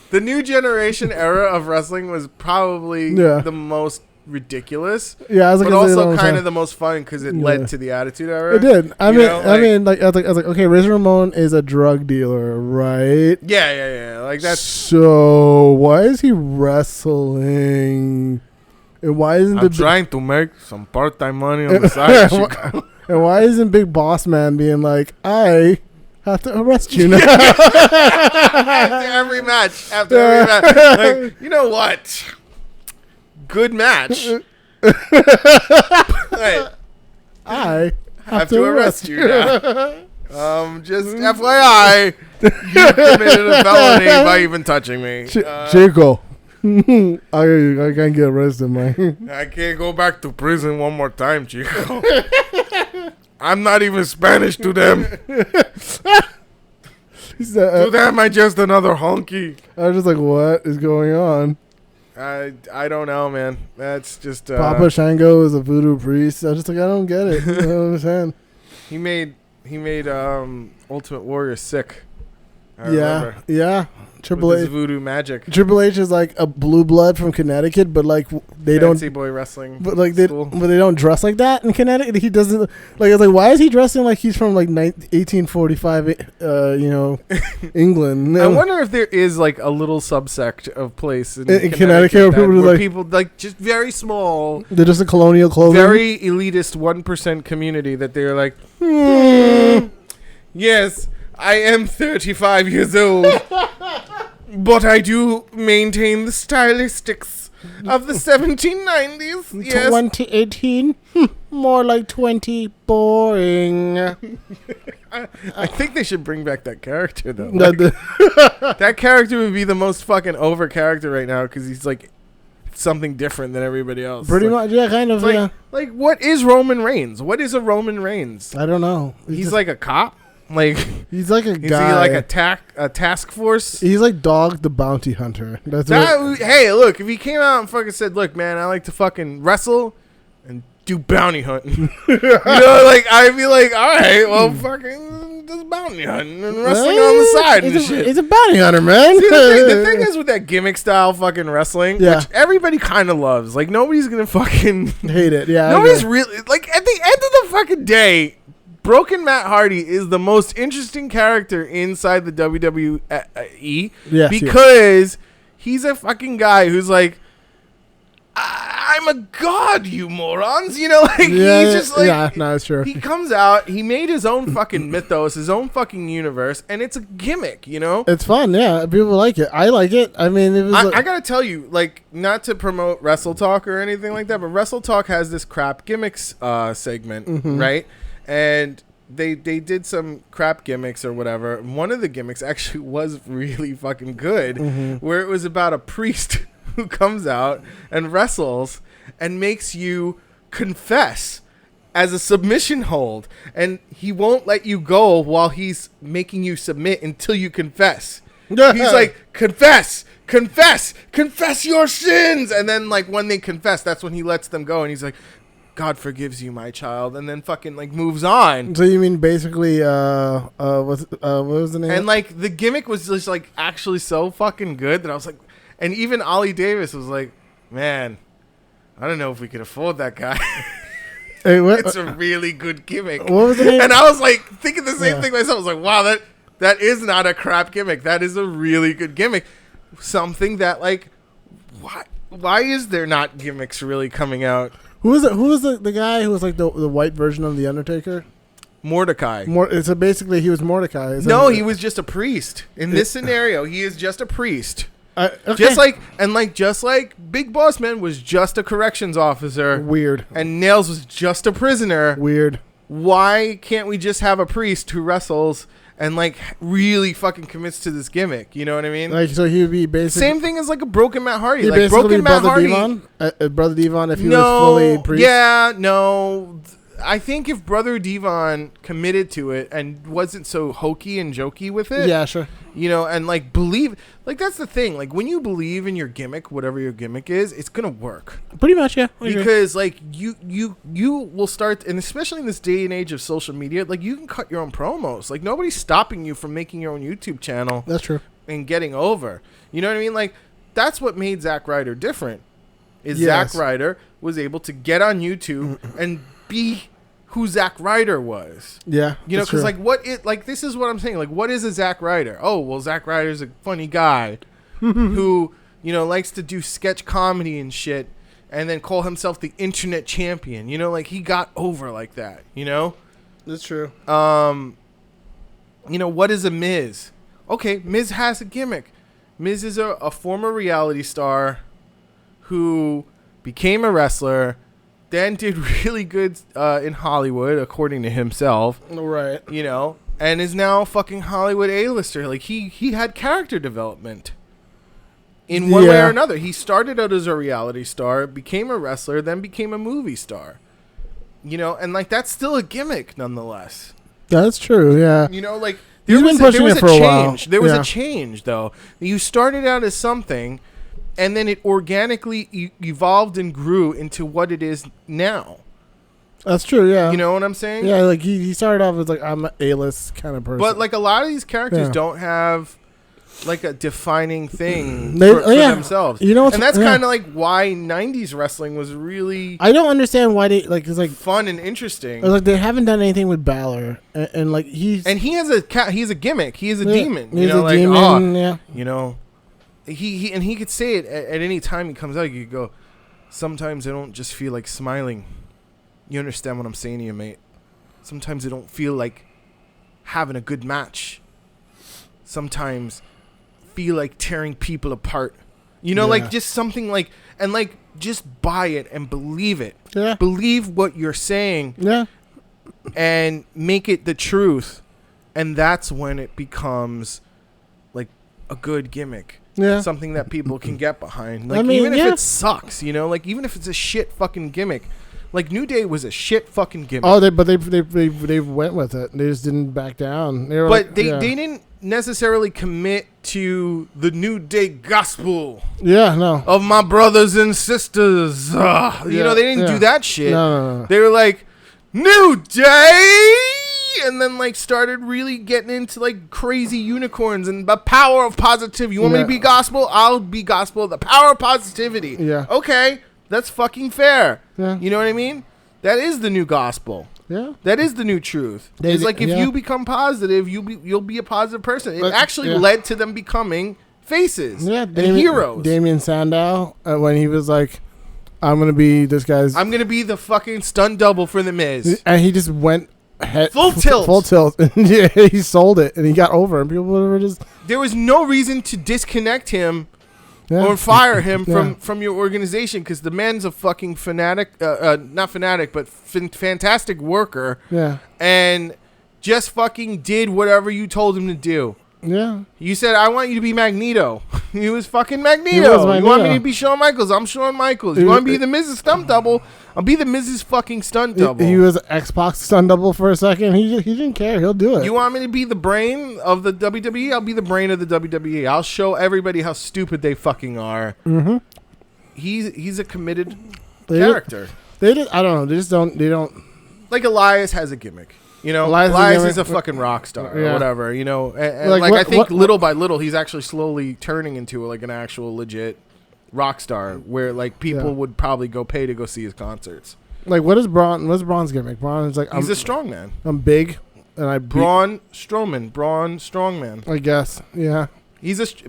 S1: The new generation era of wrestling was probably the most ridiculous.
S2: Yeah, I was like,
S1: but also kind of the most fun because it led to the Attitude Era.
S2: It did. I mean, I was like, okay, Razor Ramon is a drug dealer, right?
S1: Yeah. Like that's.
S2: So why is he wrestling? And why isn't
S1: I'm trying to make some part-time money on the side?
S2: And why isn't Big Boss Man being like, I have to arrest you now?
S1: After every match. Like, you know what? Good match. Hey,
S2: I
S1: have to arrest you now. Just FYI, you committed a felony by even touching me.
S2: Chico. I can't get arrested, man.
S1: I can't go back to prison one more time, Chico. I'm not even Spanish to them. To them, I'm just another honky.
S2: I was just like, what is going on?
S1: I don't know, man. That's just...
S2: Papa Shango is a voodoo priest. I was just like, I don't get it. I don't understand.
S1: He made Ultimate Warrior sick. I
S2: yeah,
S1: remember.
S2: Yeah. Triple H
S1: voodoo magic.
S2: Triple H is like a blue blood from Connecticut, but like they
S1: Fancy boy wrestling.
S2: But like they don't dress like that in Connecticut. He doesn't like. I was like, why is he dressing like he's from like 1845? England.
S1: I wonder if there is like a little subsect of place in
S2: Connecticut
S1: where people like just very small.
S2: They're just a colonial clothing.
S1: Very elitist 1% community that they're like, yes, I am 35 years old. But I do maintain the stylistics of the 1790s. Yes.
S2: 2018? More like 20. Boring.
S1: I think they should bring back that character, though. Like, that character would be the most fucking over character right now because he's like something different than everybody else.
S2: Pretty much, yeah, kind of,
S1: like,
S2: yeah.
S1: Like, what is Roman Reigns? What is a Roman Reigns?
S2: I don't know.
S1: He's like a cop? Like
S2: he's like a guy.
S1: Is he like a task force?
S2: He's like Dog the Bounty Hunter.
S1: Hey, look, if he came out and fucking said, "Look, man, I like to fucking wrestle and do bounty hunting," you know, like I'd be like, "All right, well, fucking does bounty hunting and wrestling on the side and shit."
S2: He's a bounty hunter, man.
S1: See, the thing is with that gimmick style fucking wrestling, which everybody kind of loves. Like nobody's gonna fucking
S2: hate it. Yeah,
S1: nobody's really like at the end of the fucking day. Broken Matt Hardy is the most interesting character inside the WWE because he's a fucking guy who's like, I I'm a god, you morons. You know, like, he's just like...
S2: Yeah, no, it's true.
S1: He comes out, he made his own fucking mythos, his own fucking universe, and it's a gimmick, you know?
S2: It's fun, yeah. People like it. I like it. I mean, it was...
S1: I gotta tell you, like, not to promote Wrestle Talk or anything like that, but Wrestle Talk has this crap gimmicks segment, right? And they did some crap gimmicks or whatever. One of the gimmicks actually was really fucking good, where it was about a priest who comes out and wrestles and makes you confess as a submission hold, and he won't let you go while he's making you submit until you confess. He's like, confess your sins, and then like when they confess, that's when he lets them go, and he's like, God forgives you, my child, and then fucking like moves on.
S2: So you mean basically, what was the name?
S1: And like the gimmick was just like actually so fucking good that I was like, and even Ollie Davis was like, man, I don't know if we can afford that guy.
S2: Hey, what,
S1: it's a really good gimmick.
S2: What was the name?
S1: And I was like thinking the same thing myself. I was like, wow, that is not a crap gimmick. That is a really good gimmick. Something that like, why is there not gimmicks really coming out?
S2: Who was the guy who was like the white version of the Undertaker?
S1: Mordecai.
S2: So basically, he was Mordecai.
S1: No, he was just a priest. In this scenario, he is just a priest.
S2: Okay.
S1: Just like Big Boss Man was just a corrections officer.
S2: Weird.
S1: And Nails was just a prisoner.
S2: Weird.
S1: Why can't we just have a priest who wrestles and like really fucking commits to this gimmick? You know what I mean?
S2: Like, so he would be basically
S1: same thing as like a broken Matt Hardy.
S2: He
S1: Like broken Matt Hardy.
S2: Brother Devon, if he was fully priest.
S1: Yeah, no. I think if Brother Devon committed to it and wasn't so hokey and jokey with it,
S2: yeah, sure,
S1: you know, and like believe, like that's the thing. Like when you believe in your gimmick, whatever your gimmick is, it's gonna work.
S2: Pretty much, yeah.
S1: Because like you will start, and especially in this day and age of social media, like you can cut your own promos. Like nobody's stopping you from making your own YouTube channel.
S2: That's true.
S1: And getting over. You know what I mean? Like that's what made Zack Ryder different. Is
S2: yes.
S1: Zack Ryder was able to get on YouTube and be who Zack Ryder was.
S2: Yeah.
S1: You know, because like this is what I'm saying. Like, what is a Zack Ryder? Oh, well, Zack Ryder's a funny guy who, you know, likes to do sketch comedy and shit and then call himself the internet champion. You know, like he got over like that, you know?
S2: That's true.
S1: You know, what is a Miz? Okay, Miz has a gimmick. Miz is a former reality star who became a wrestler, then did really good in Hollywood, according to himself.
S2: Right.
S1: You know, and is now a fucking Hollywood A-lister. Like, he had character development in one way or another. He started out as a reality star, became a wrestler, then became a movie star. You know, and, like, that's still a gimmick, nonetheless.
S2: That's true, yeah.
S1: You know, like,
S2: there was a change.
S1: There was a change, though. You started out as something, and then it organically evolved and grew into what it is now.
S2: That's true, yeah.
S1: You know what I'm saying?
S2: Yeah, like he started off as like, I'm an A-list kind of person.
S1: But like a lot of these characters don't have like a defining thing for themselves. You know, and that's kind of like why 90s wrestling was really...
S2: I don't understand why they... like it's like
S1: fun and interesting.
S2: Like they haven't done anything with Balor. And like he's a
S1: gimmick. He is a demon.
S2: He's
S1: you know,
S2: a
S1: like,
S2: demon,
S1: you know... He could say it at any time he comes out. You could go, sometimes I don't just feel like smiling. You understand what I'm saying to you, mate? Sometimes I don't feel like having a good match. Sometimes feel like tearing people apart. You know, like just something like, and like just buy it and believe it.
S2: Yeah.
S1: Believe what you're saying.
S2: Yeah.
S1: And make it the truth. And that's when it becomes like a good gimmick.
S2: Yeah.
S1: Something that people can get behind. Like, even if it sucks, you know, like even if it's a shit fucking gimmick. Like New Day was a shit fucking gimmick.
S2: Oh, they went with it. They just didn't back down. They
S1: didn't necessarily commit to the New Day gospel.
S2: Yeah, no.
S1: Of my brothers and sisters. You know, they didn't do that shit.
S2: No.
S1: They were like, New Day! And then like started really getting into like crazy unicorns and the power of positivity. You want me to be gospel? I'll be gospel. The power of positivity.
S2: Yeah.
S1: Okay, that's fucking fair.
S2: Yeah.
S1: You know what I mean? That is the new gospel.
S2: Yeah.
S1: That is the new truth. It's like if you become positive, you'll be a positive person. It actually led to them becoming faces and heroes.
S2: Damien Sandow, when he was like, I'm gonna be this guy's.
S1: I'm gonna be the fucking stunt double for the Miz.
S2: And he just went
S1: full tilt.
S2: And yeah, he sold it, and he got over. And people were just.
S1: There was no reason to disconnect him or fire him from your organization because the man's a fucking fanatic, not fanatic, but fantastic worker.
S2: Yeah.
S1: And just fucking did whatever you told him to do.
S2: Yeah.
S1: You said, I want you to be Magneto. He was fucking Magneto. You want me to be Shawn Michaels? I'm Shawn Michaels. You want to be the Miz's stunt double? I'll be the Miz's fucking stunt double.
S2: He was Xbox stunt double for a second. He didn't care. He'll do it.
S1: You want me to be the brain of the WWE? I'll be the brain of the WWE. I'll show everybody how stupid they fucking are.
S2: Mm-hmm.
S1: He's a committed character.
S2: I don't know. They don't.
S1: Like Elias has a gimmick. You know, Elias is a fucking rock star or whatever, you know. And I think little by little, he's actually slowly turning into like an actual legit rock star where like people would probably go pay to go see his concerts.
S2: Like, what's Braun's gimmick? Braun is like,
S1: he's a strongman.
S2: I'm big and
S1: Braun Strongman.
S2: I guess, yeah.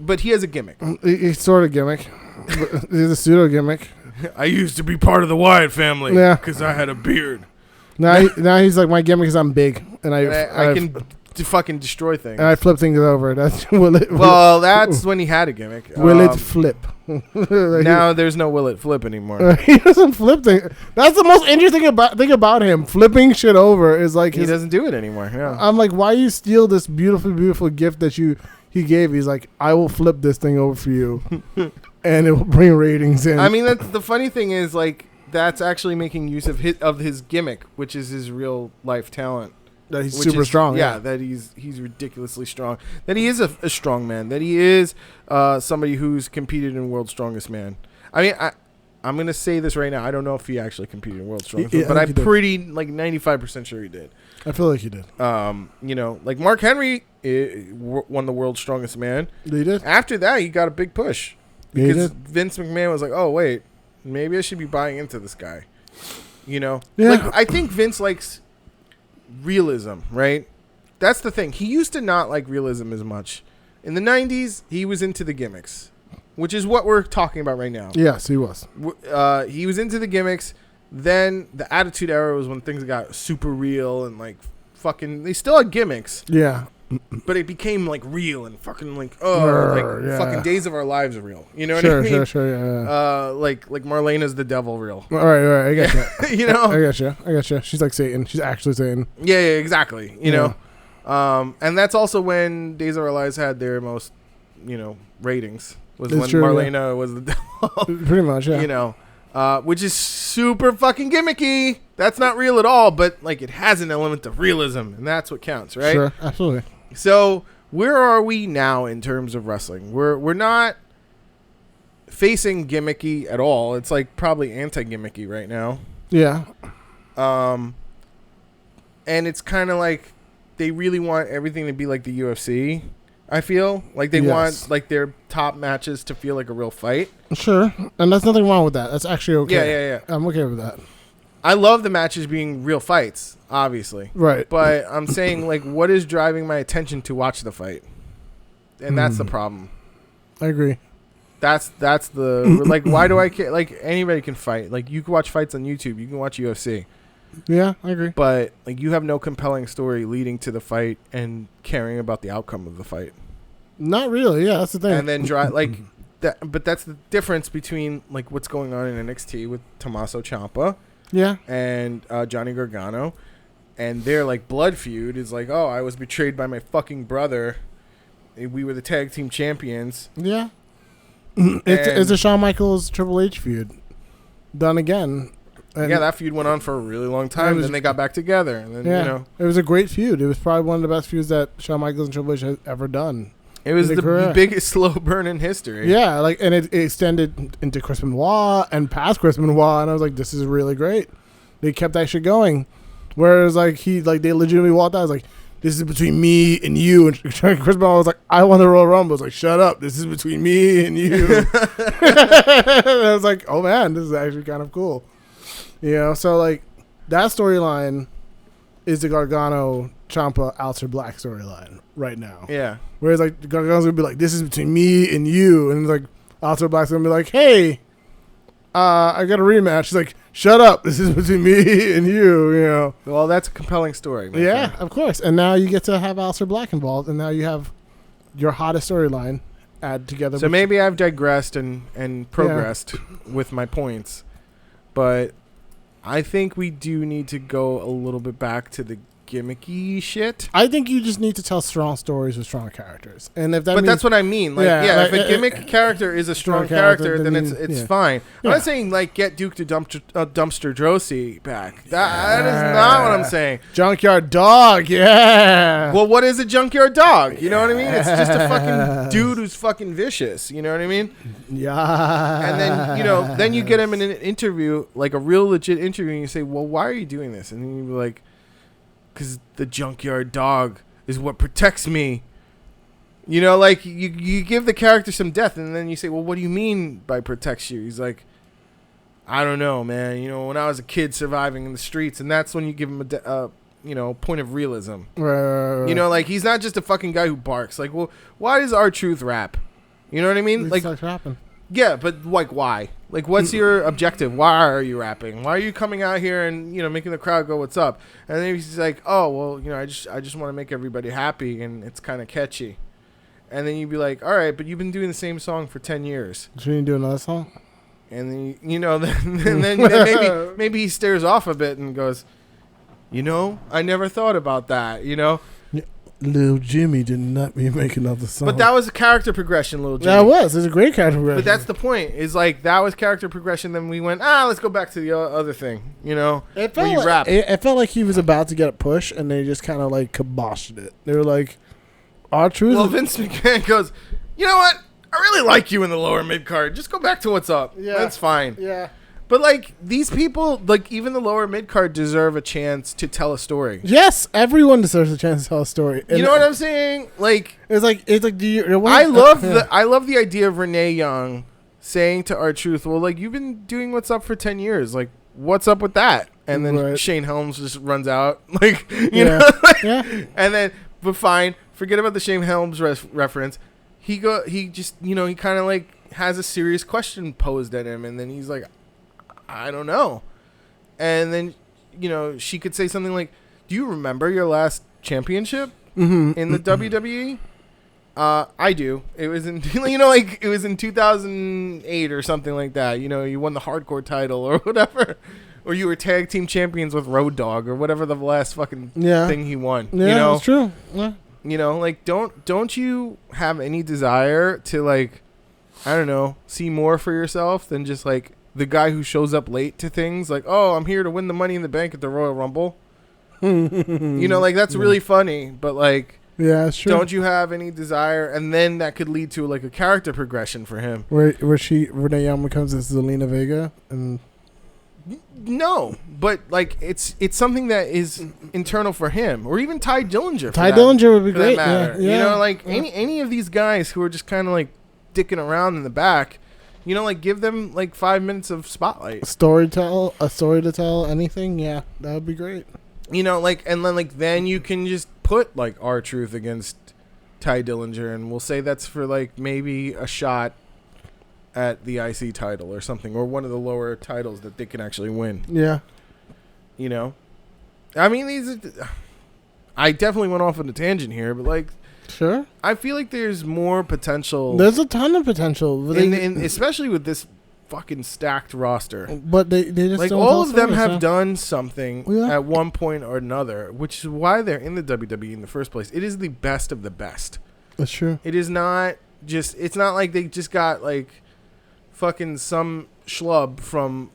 S1: But he has a gimmick.
S2: He's sort of gimmick. He's a pseudo gimmick.
S1: I used to be part of the Wyatt family because I had a beard.
S2: Now he's like, my gimmick is I'm big and I
S1: can fucking destroy things.
S2: And I flip things over. That's
S1: that's when he had a gimmick.
S2: Will it flip?
S1: Now there's no will it flip anymore.
S2: He doesn't flip things. That's the most interesting thing about him. Flipping shit over is like
S1: he doesn't do it anymore. Yeah.
S2: I'm like, why you steal this beautiful gift that he gave? He's like, I will flip this thing over for you, and it will bring ratings in.
S1: I mean, that's the funny thing is like. That's actually making use of his gimmick, which is his real life talent.
S2: That he's super strong.
S1: Yeah, that he's ridiculously strong. That he is a strong man. That he is somebody who's competed in World's Strongest Man. I mean, I'm going to say this right now. I don't know if he actually competed in World's Strongest Man, but I'm pretty, like, 95% sure he did.
S2: I feel like he did.
S1: You know, like Mark Henry won the World's Strongest Man.
S2: He did?
S1: After that, he got a big push. Because Vince McMahon was like, oh, wait. Maybe I should be buying into this guy. You know?
S2: Yeah.
S1: Like, I think Vince likes realism, right? That's the thing. He used to not like realism as much. In the 90s, he was into the gimmicks, which is what we're talking about right now.
S2: Yes, he was.
S1: He was into the gimmicks. Then the Attitude Era was when things got super real and, like, fucking... They still had gimmicks.
S2: Yeah.
S1: But it became like real and fucking like fucking Days of Our Lives real. You know what I mean?
S2: Sure, yeah.
S1: Like Marlena's the devil real.
S2: All right, I got you.
S1: You know,
S2: I got you. She's like Satan. She's actually Satan.
S1: Yeah, exactly. You know, and that's also when Days of Our Lives had their most, ratings. Was when Marlena was the devil.
S2: Pretty much, yeah.
S1: You know, which is super fucking gimmicky. That's not real at all, but like it has an element of realism, and that's what counts, right?
S2: Sure, absolutely.
S1: So where are we now in terms of wrestling? We're not facing gimmicky at all. It's like probably anti-gimmicky right now.
S2: Yeah.
S1: And it's kind of like they really want everything to be like the UFC. I feel like they want like their top matches to feel like a real fight.
S2: Sure, and there's nothing wrong with that. That's actually okay.
S1: Yeah.
S2: I'm okay with that.
S1: I love the matches being real fights, obviously.
S2: Right.
S1: But I'm saying, like, what is driving my attention to watch the fight? And that's the problem.
S2: I agree.
S1: That's the... like, why do I care? Like, anybody can fight. Like, you can watch fights on YouTube. You can watch UFC.
S2: Yeah, I agree.
S1: But, like, you have no compelling story leading to the fight and caring about the outcome of the fight.
S2: Not really. Yeah, that's the thing.
S1: And then, but that's the difference between, like, what's going on in NXT with Tommaso Ciampa.
S2: Yeah.
S1: And Johnny Gargano. And their, like, blood feud is like, oh, I was betrayed by my fucking brother. We were the tag team champions.
S2: Yeah. It's a Shawn Michaels Triple H feud. Done again. And
S1: that feud went on for a really long time. Then they got back together. And then,
S2: it was a great feud. It was probably one of the best feuds that Shawn Michaels and Triple H has ever done.
S1: It was the biggest slow burn in history.
S2: Yeah, like, and it extended into Chris Benoit and past Chris Benoit, and I was like, this is really great. They kept that shit going. Whereas, like, they legitimately walked out. I was like, this is between me and you. And Chris Benoit was like, I won the Royal Rumble. I was like, shut up. This is between me and you. And I was like, oh, man, this is actually kind of cool. You know, so, like, that storyline is the Gargano Ciampa Aleister Black storyline right now.
S1: Yeah.
S2: Whereas, like, Gargano's gonna be like, this is between me and you, and like Aleister Black's gonna be like, hey, I got a rematch. He's like, shut up. This is between me and you.
S1: Well, that's a compelling story.
S2: Yeah,
S1: friend.
S2: of course. And now you get to have Aleister Black involved, and now you have your hottest storyline add together.
S1: So maybe I've digressed and progressed with my points, but I think we do need to go a little bit back to the gimmicky shit.
S2: I think you just need to tell strong stories with strong characters, and if that.
S1: But that's what I mean. Like, if a gimmick character is a strong character, then it's fine. I'm not saying like get Duke to Dumpster Drosy back. That is not what I'm saying.
S2: Junkyard Dog, yeah.
S1: Well, what is a junkyard dog? You know what I mean? It's just a fucking dude who's fucking vicious. You know what I mean?
S2: Yeah.
S1: And then then you get him in an interview, like a real legit interview, and you say, "Well, why are you doing this?" And then you be like, because the junkyard dog is what protects me. Like you give the character some depth, and then you say, well, what do you mean by protects you? He's like, I don't know, man. When I was a kid surviving in the streets, and that's when you give him a point of realism.
S2: Right.
S1: Like he's not just a fucking guy who barks. Like, well, why does R-Truth rap? You know what I mean?
S2: Like rapping.
S1: Yeah, but like why? Like what's your objective? Why are you rapping? Why are you coming out here and making the crowd go, what's up? And then he's like, oh well, I just want to make everybody happy, and it's kind of catchy. And then you'd be like, all right, but you've been doing the same song for 10 years.
S2: Should you do another song?
S1: And then maybe he stares off a bit and goes, I never thought about that.
S2: Little Jimmy did not be making another song.
S1: But that was a character progression, Little Jimmy.
S2: That was. It was a great character progression.
S1: But that's the point. Is like that was character progression. Then we went, let's go back to the other thing.
S2: It felt like he was about to get a push, and they just kind of like kiboshed it. They were like, R-Truth.
S1: Well, Vince McMahon goes, you know what? I really like you in the lower mid card. Just go back to what's up. Yeah, that's fine.
S2: Yeah.
S1: But like these people, like even the lower mid card, deserve a chance to tell a story.
S2: Yes, everyone deserves a chance to tell a story.
S1: And you know what I'm saying? Like
S2: it's like do you?
S1: I love the idea of Renee Young saying to R-Truth, well, like you've been doing what's up for 10 years. Like what's up with that? And then Shane Helms just runs out. Like you know. Yeah. And then but fine, forget about the Shane Helms reference. He just he kind of like has a serious question posed at him, and then he's like, I don't know. And then, she could say something like, do you remember your last championship in the WWE? I do. It was in, it was in 2008 or something like that. You won the hardcore title or whatever. Or you were tag team champions with Road Dogg or whatever the last fucking thing he won.
S2: Yeah, that's true. Yeah.
S1: Like, don't you have any desire to, like, I don't know, see more for yourself than just, like, the guy who shows up late to things, like, oh, I'm here to win the Money in the Bank at the Royal Rumble. Like, that's really funny, but, like,
S2: yeah, that's true.
S1: Don't you have any desire? And then that could lead to, like, a character progression for him.
S2: Where Renee Young becomes as Zelina Vega? And
S1: no, but, like, it's something that is internal for him. Or even Ty Dillinger.
S2: Ty Dillinger would be great. Yeah.
S1: Like, any of these guys who are just kind of, like, dicking around in the back, like give them like 5 minutes of spotlight.
S2: A story to tell, anything. Yeah, that would be great.
S1: Like, and then like then you can just put like R-Truth against Ty Dillinger, and we'll say that's for like maybe a shot at the IC title or something, or one of the lower titles that they can actually win.
S2: Yeah.
S1: I mean, I definitely went off on a tangent here, but like.
S2: Sure.
S1: I feel like there's more potential.
S2: There's a ton of potential.
S1: Especially with this fucking stacked roster.
S2: But they just
S1: like
S2: don't
S1: all of them have done something at one point or another, which is why they're in the WWE in the first place. It is the best of the best.
S2: That's true.
S1: It is not just. It's not like they just got like fucking some schlub from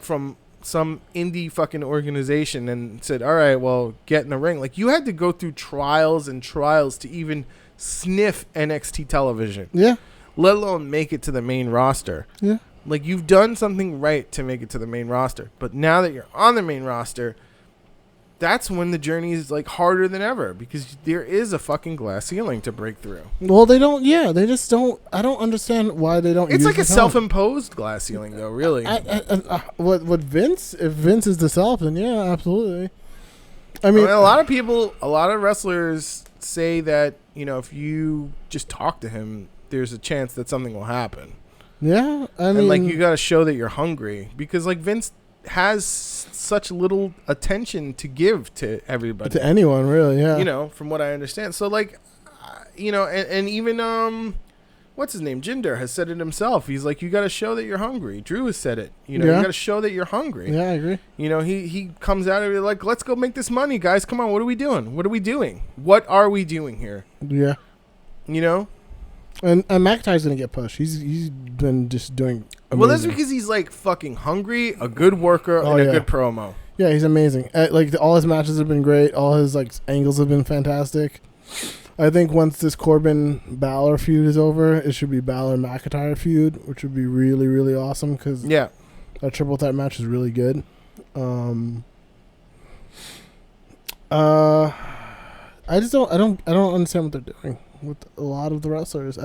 S1: some indie fucking organization and said, all right, well, get in the ring. Like you had to go through trials and trials to even sniff NXT television.
S2: Yeah.
S1: Let alone make it to the main roster.
S2: Yeah.
S1: Like you've done something right to make it to the main roster. But now that you're on the main roster, that's when the journey is like harder than ever because there is a fucking glass ceiling to break through.
S2: Well, they just don't. I don't understand why they don't.
S1: It's like a self-imposed glass ceiling, though. Really.
S2: What Vince? If Vince is the self, then yeah, absolutely. I mean,
S1: a lot of wrestlers say that if you just talk to him, there's a chance that something will happen.
S2: Yeah, I mean,
S1: and like you got to show that you're hungry because like Vince has such little attention to give to everybody,
S2: to anyone really. Yeah,
S1: you know, from what I understand. So like, you know, and even what's his name, Jinder has said it himself. He's like, you got to show that you're hungry. Drew has said it. You know, you got to show that you're hungry.
S2: Yeah, I agree.
S1: You know, he comes out of it like, let's go make this money, guys. Come on, what are we doing? What are we doing? What are we doing here?
S2: Yeah,
S1: you know.
S2: And McIntyre's gonna get pushed. He's been just doing amazing.
S1: Well, that's because he's like fucking hungry, a good worker, and a good promo.
S2: Yeah, he's amazing. Like all his matches have been great. All his like angles have been fantastic. I think once this Corbin Balor feud is over, it should be Balor McIntyre feud, which would be really really awesome because that triple threat match is really good. I don't understand what they're doing with a lot of the wrestlers.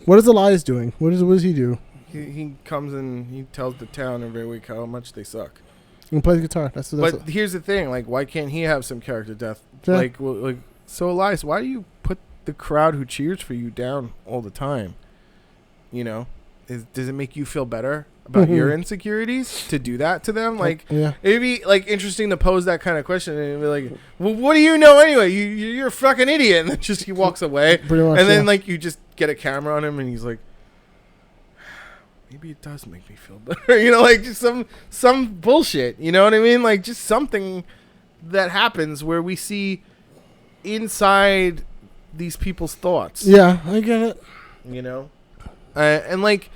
S2: What is Elias doing? What does he do?
S1: He comes and he tells the town every week how much they suck.
S2: He plays guitar.
S1: But here's the thing: like, why can't he have some character depth? Yeah. So Elias, why do you put the crowd who cheers for you down all the time? You know, does it make you feel better about your insecurities to do that to them? Like, it'd be like interesting to pose that kind of question and be like, well, what do you know anyway? You're a fucking idiot. And then just he walks away.
S2: Pretty much,
S1: and then like you just get a camera on him and he's like, maybe it does make me feel better. You know, like just some bullshit. You know what I mean? Like just something that happens where we see inside these people's thoughts.
S2: Yeah, I get it.
S1: You know? And like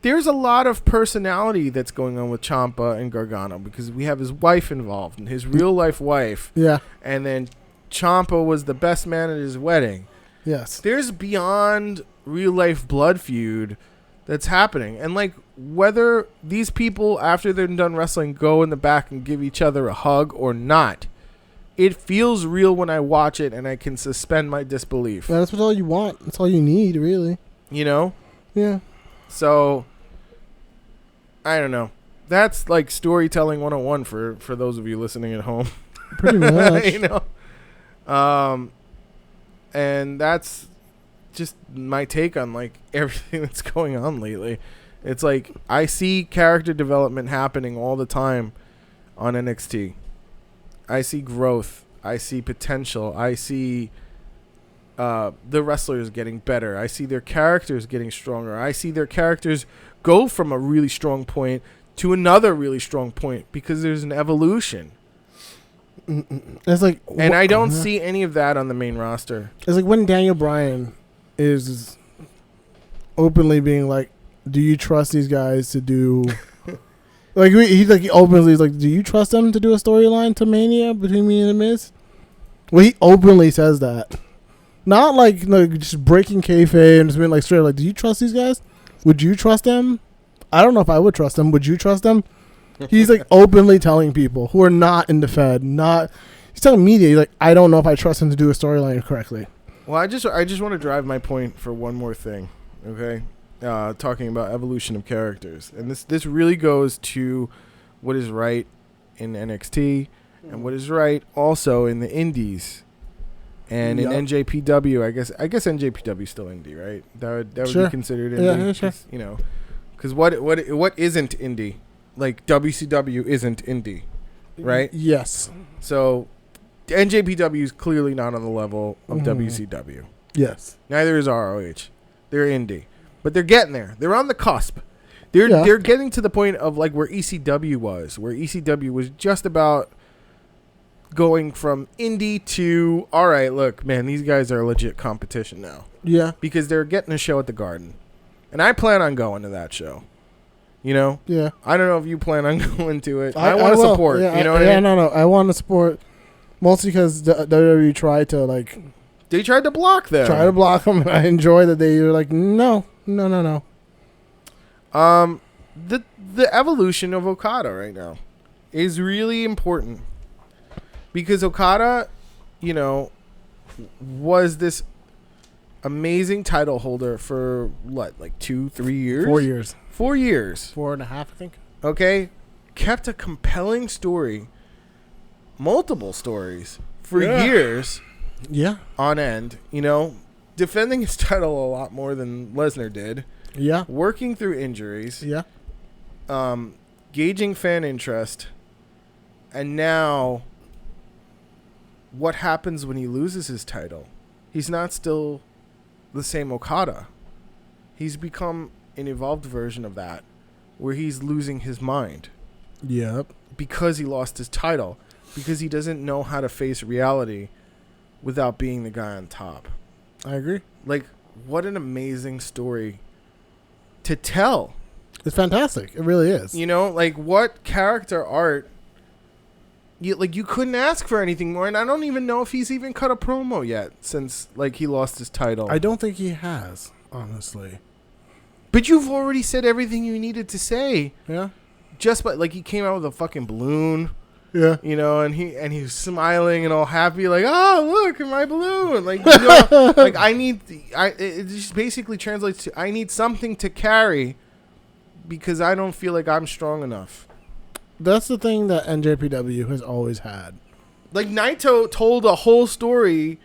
S1: there's a lot of personality that's going on with Ciampa and Gargano because we have his wife involved and his real life wife.
S2: Yeah.
S1: And then Ciampa was the best man at his wedding.
S2: Yes.
S1: There's beyond real life blood feud that's happening. And like whether these people after they're done wrestling go in the back and give each other a hug or not, it feels real when I watch it and I can suspend my disbelief.
S2: Yeah, that's all you want. That's all you need, really.
S1: You know?
S2: Yeah.
S1: So I don't know. That's like storytelling 101 for those of you listening at home.
S2: Pretty much.
S1: You know? And that's just my take on like everything that's going on lately. It's like I see character development happening all the time on NXT. I see growth. I see potential. I see the wrestlers getting better. I see their characters getting stronger. I see their characters go from a really strong point to another really strong point because there's an evolution.
S2: It's like,
S1: and I don't see any of that on the main roster.
S2: It's like when Daniel Bryan is openly being like, "Do you trust these guys to do?" he openly is like, "Do you trust them to do a storyline to Mania between me and The Miz?" Well, he openly says that, not like just breaking kayfabe and just being like straight like, "Do you trust these guys? Would you trust them?" I don't know if I would trust them. Would you trust them? He's like openly telling people who are not in the Fed, he's telling media, he's like, I don't know if I trust him to do a storyline correctly.
S1: Well, I just want to drive my point for one more thing, okay? Talking about evolution of characters, and this really goes to what is right in NXT and what is right also in the Indies and in NJPW. I guess NJPW is still indie, right? That would be considered indie.
S2: Yeah, sure.
S1: You know, because what isn't indie? Like WCW isn't indie, right?
S2: Yes.
S1: So NJPW is clearly not on the level of WCW.
S2: Yes.
S1: Neither is ROH. They're indie, but they're getting there. They're on the cusp. They're getting to the point of like where ECW was, where ECW was just about going from indie to, all right, look, man, these guys are legit competition now.
S2: Yeah.
S1: Because they're getting a show at the Garden, and I plan on going to that show. You know?
S2: Yeah.
S1: I don't know if you plan on going to it. I want to support.
S2: Yeah,
S1: you know what I mean?
S2: No. I want to support mostly because WWE tried to like.
S1: They tried to block them.
S2: Try to block them. And I enjoy that they were like, no.
S1: The evolution of Okada right now is really important because Okada, you know, was this amazing title holder for what, like 2-3 years?
S2: 4 years.
S1: 4 years.
S2: 4.5, I think.
S1: Okay. Kept a compelling story, multiple stories for years.
S2: Yeah.
S1: On end, you know, defending his title a lot more than Lesnar did.
S2: Yeah.
S1: working through injuries,
S2: Yeah.
S1: gauging fan interest, and now what happens when he loses his title? He's not still the same Okada. He's become an evolved version of that, where he's losing his mind
S2: Yep.
S1: because he lost his title, because he doesn't know how to face reality without being the guy on top.
S2: I agree.
S1: Like, what an amazing story to tell.
S2: It's fantastic. It really is.
S1: You know, like, what character art. You couldn't ask for anything more, and I don't even know if he's even cut a promo yet since, like, he lost his title.
S2: I don't think he has, honestly.
S1: But you've already said everything you needed to say.
S2: Yeah.
S1: Just by, like, he came out with a fucking balloon,
S2: Yeah.
S1: you know, and he was smiling and all happy, like, oh, look at my balloon. Like, you know, like, it just basically translates to, I need something to carry because I don't feel like I'm strong enough.
S2: That's the thing that NJPW has always had.
S1: Like, Naito told a whole story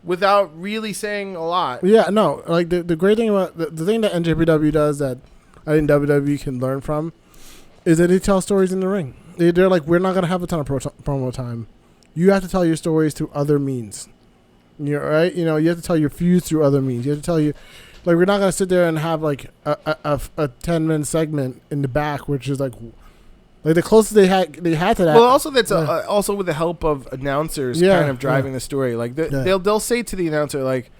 S1: without really saying a lot.
S2: Yeah, no. Like, the great thing about the thing that NJPW does that I think WWE can learn from is that they tell stories in the ring. They're like, we're not going to have a ton of promo time. You have to tell your stories through other means. You're right. You know, you have to tell your feuds through other means. You have to tell you, like, we're not going to sit there and have like a 10-minute segment in the back, which is like the closest they had to that.
S1: Well, also that's also with the help of announcers, kind of driving the story. Like they'll say to the announcer, like,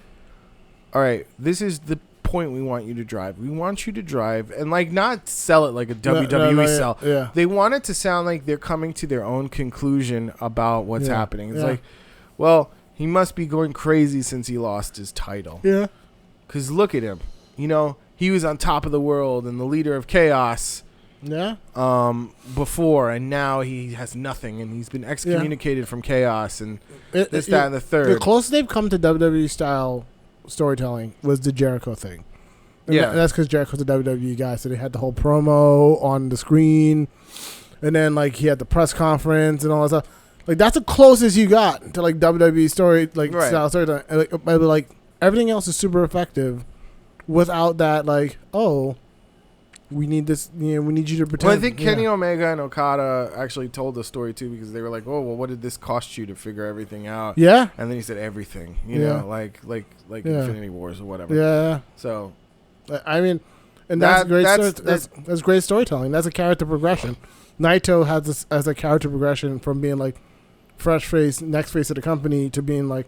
S1: "All right, this is the point we want you to drive. We want you to drive, and like not sell it like a WWE sell.
S2: Yeah.
S1: They want it to sound like they're coming to their own conclusion about what's happening. It's like, well, he must be going crazy since he lost his title.
S2: Yeah,
S1: because look at him. You know, he was on top of the world and the leader of chaos."
S2: Yeah.
S1: Before, and now he has nothing, and he's been excommunicated from chaos, and that, and the third.
S2: The closest they've come to WWE style storytelling was the Jericho thing. And that's because Jericho's a WWE guy, so they had the whole promo on the screen, and then like he had the press conference and all that stuff. Like that's the closest you got to like WWE story, like style storytelling. Like everything else is super effective without that. Like, oh, we need this. You know, we need you to pretend.
S1: Well, I think Kenny Omega and Okada actually told the story too, because they were like, "Oh, well, what did this cost you to figure everything out?"
S2: Yeah,
S1: and then he said everything. You know, like Infinity Wars or whatever.
S2: Yeah.
S1: So,
S2: I mean, and that's great. That's great storytelling. That's a character progression. Naito has this as a character progression from being like fresh face, next face of the company, to being like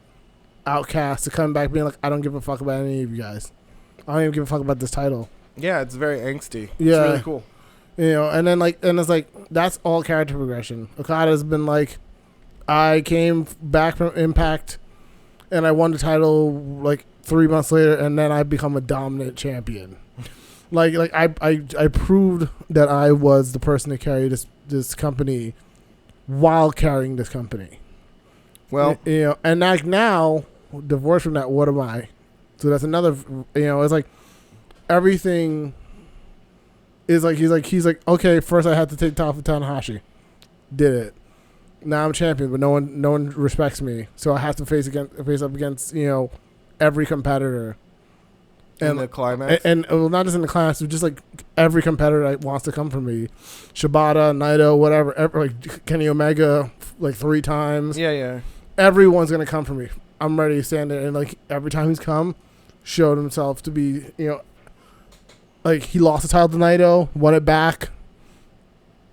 S2: outcast, to coming back being like, I don't give a fuck about any of you guys. I don't even give a fuck about this title.
S1: Yeah, it's very angsty.
S2: Yeah.
S1: It's really cool.
S2: You know, and then like, and it's like, that's all character progression. Okada's been like, I came back from Impact and I won the title like 3 months later, and then I become a dominant champion. like I proved that I was the person to carry this company while carrying this company.
S1: Well,
S2: you know, and like now, divorced from that, what am I? So that's another, you know, it's like everything is like, he's like, okay, first I had to take top of Tanahashi. Did it. Now I'm champion, but no one respects me. So I have to face up against, you know, every competitor.
S1: In the climax?
S2: And well, not just in the climax, but just like every competitor that wants to come from me. Shibata, Naito, whatever, like Kenny Omega, like 3 times.
S1: Yeah.
S2: Everyone's going to come for me. I'm ready to stand there. And like every time he's come, showed himself to be, you know, like he lost the title to Naito, won it back.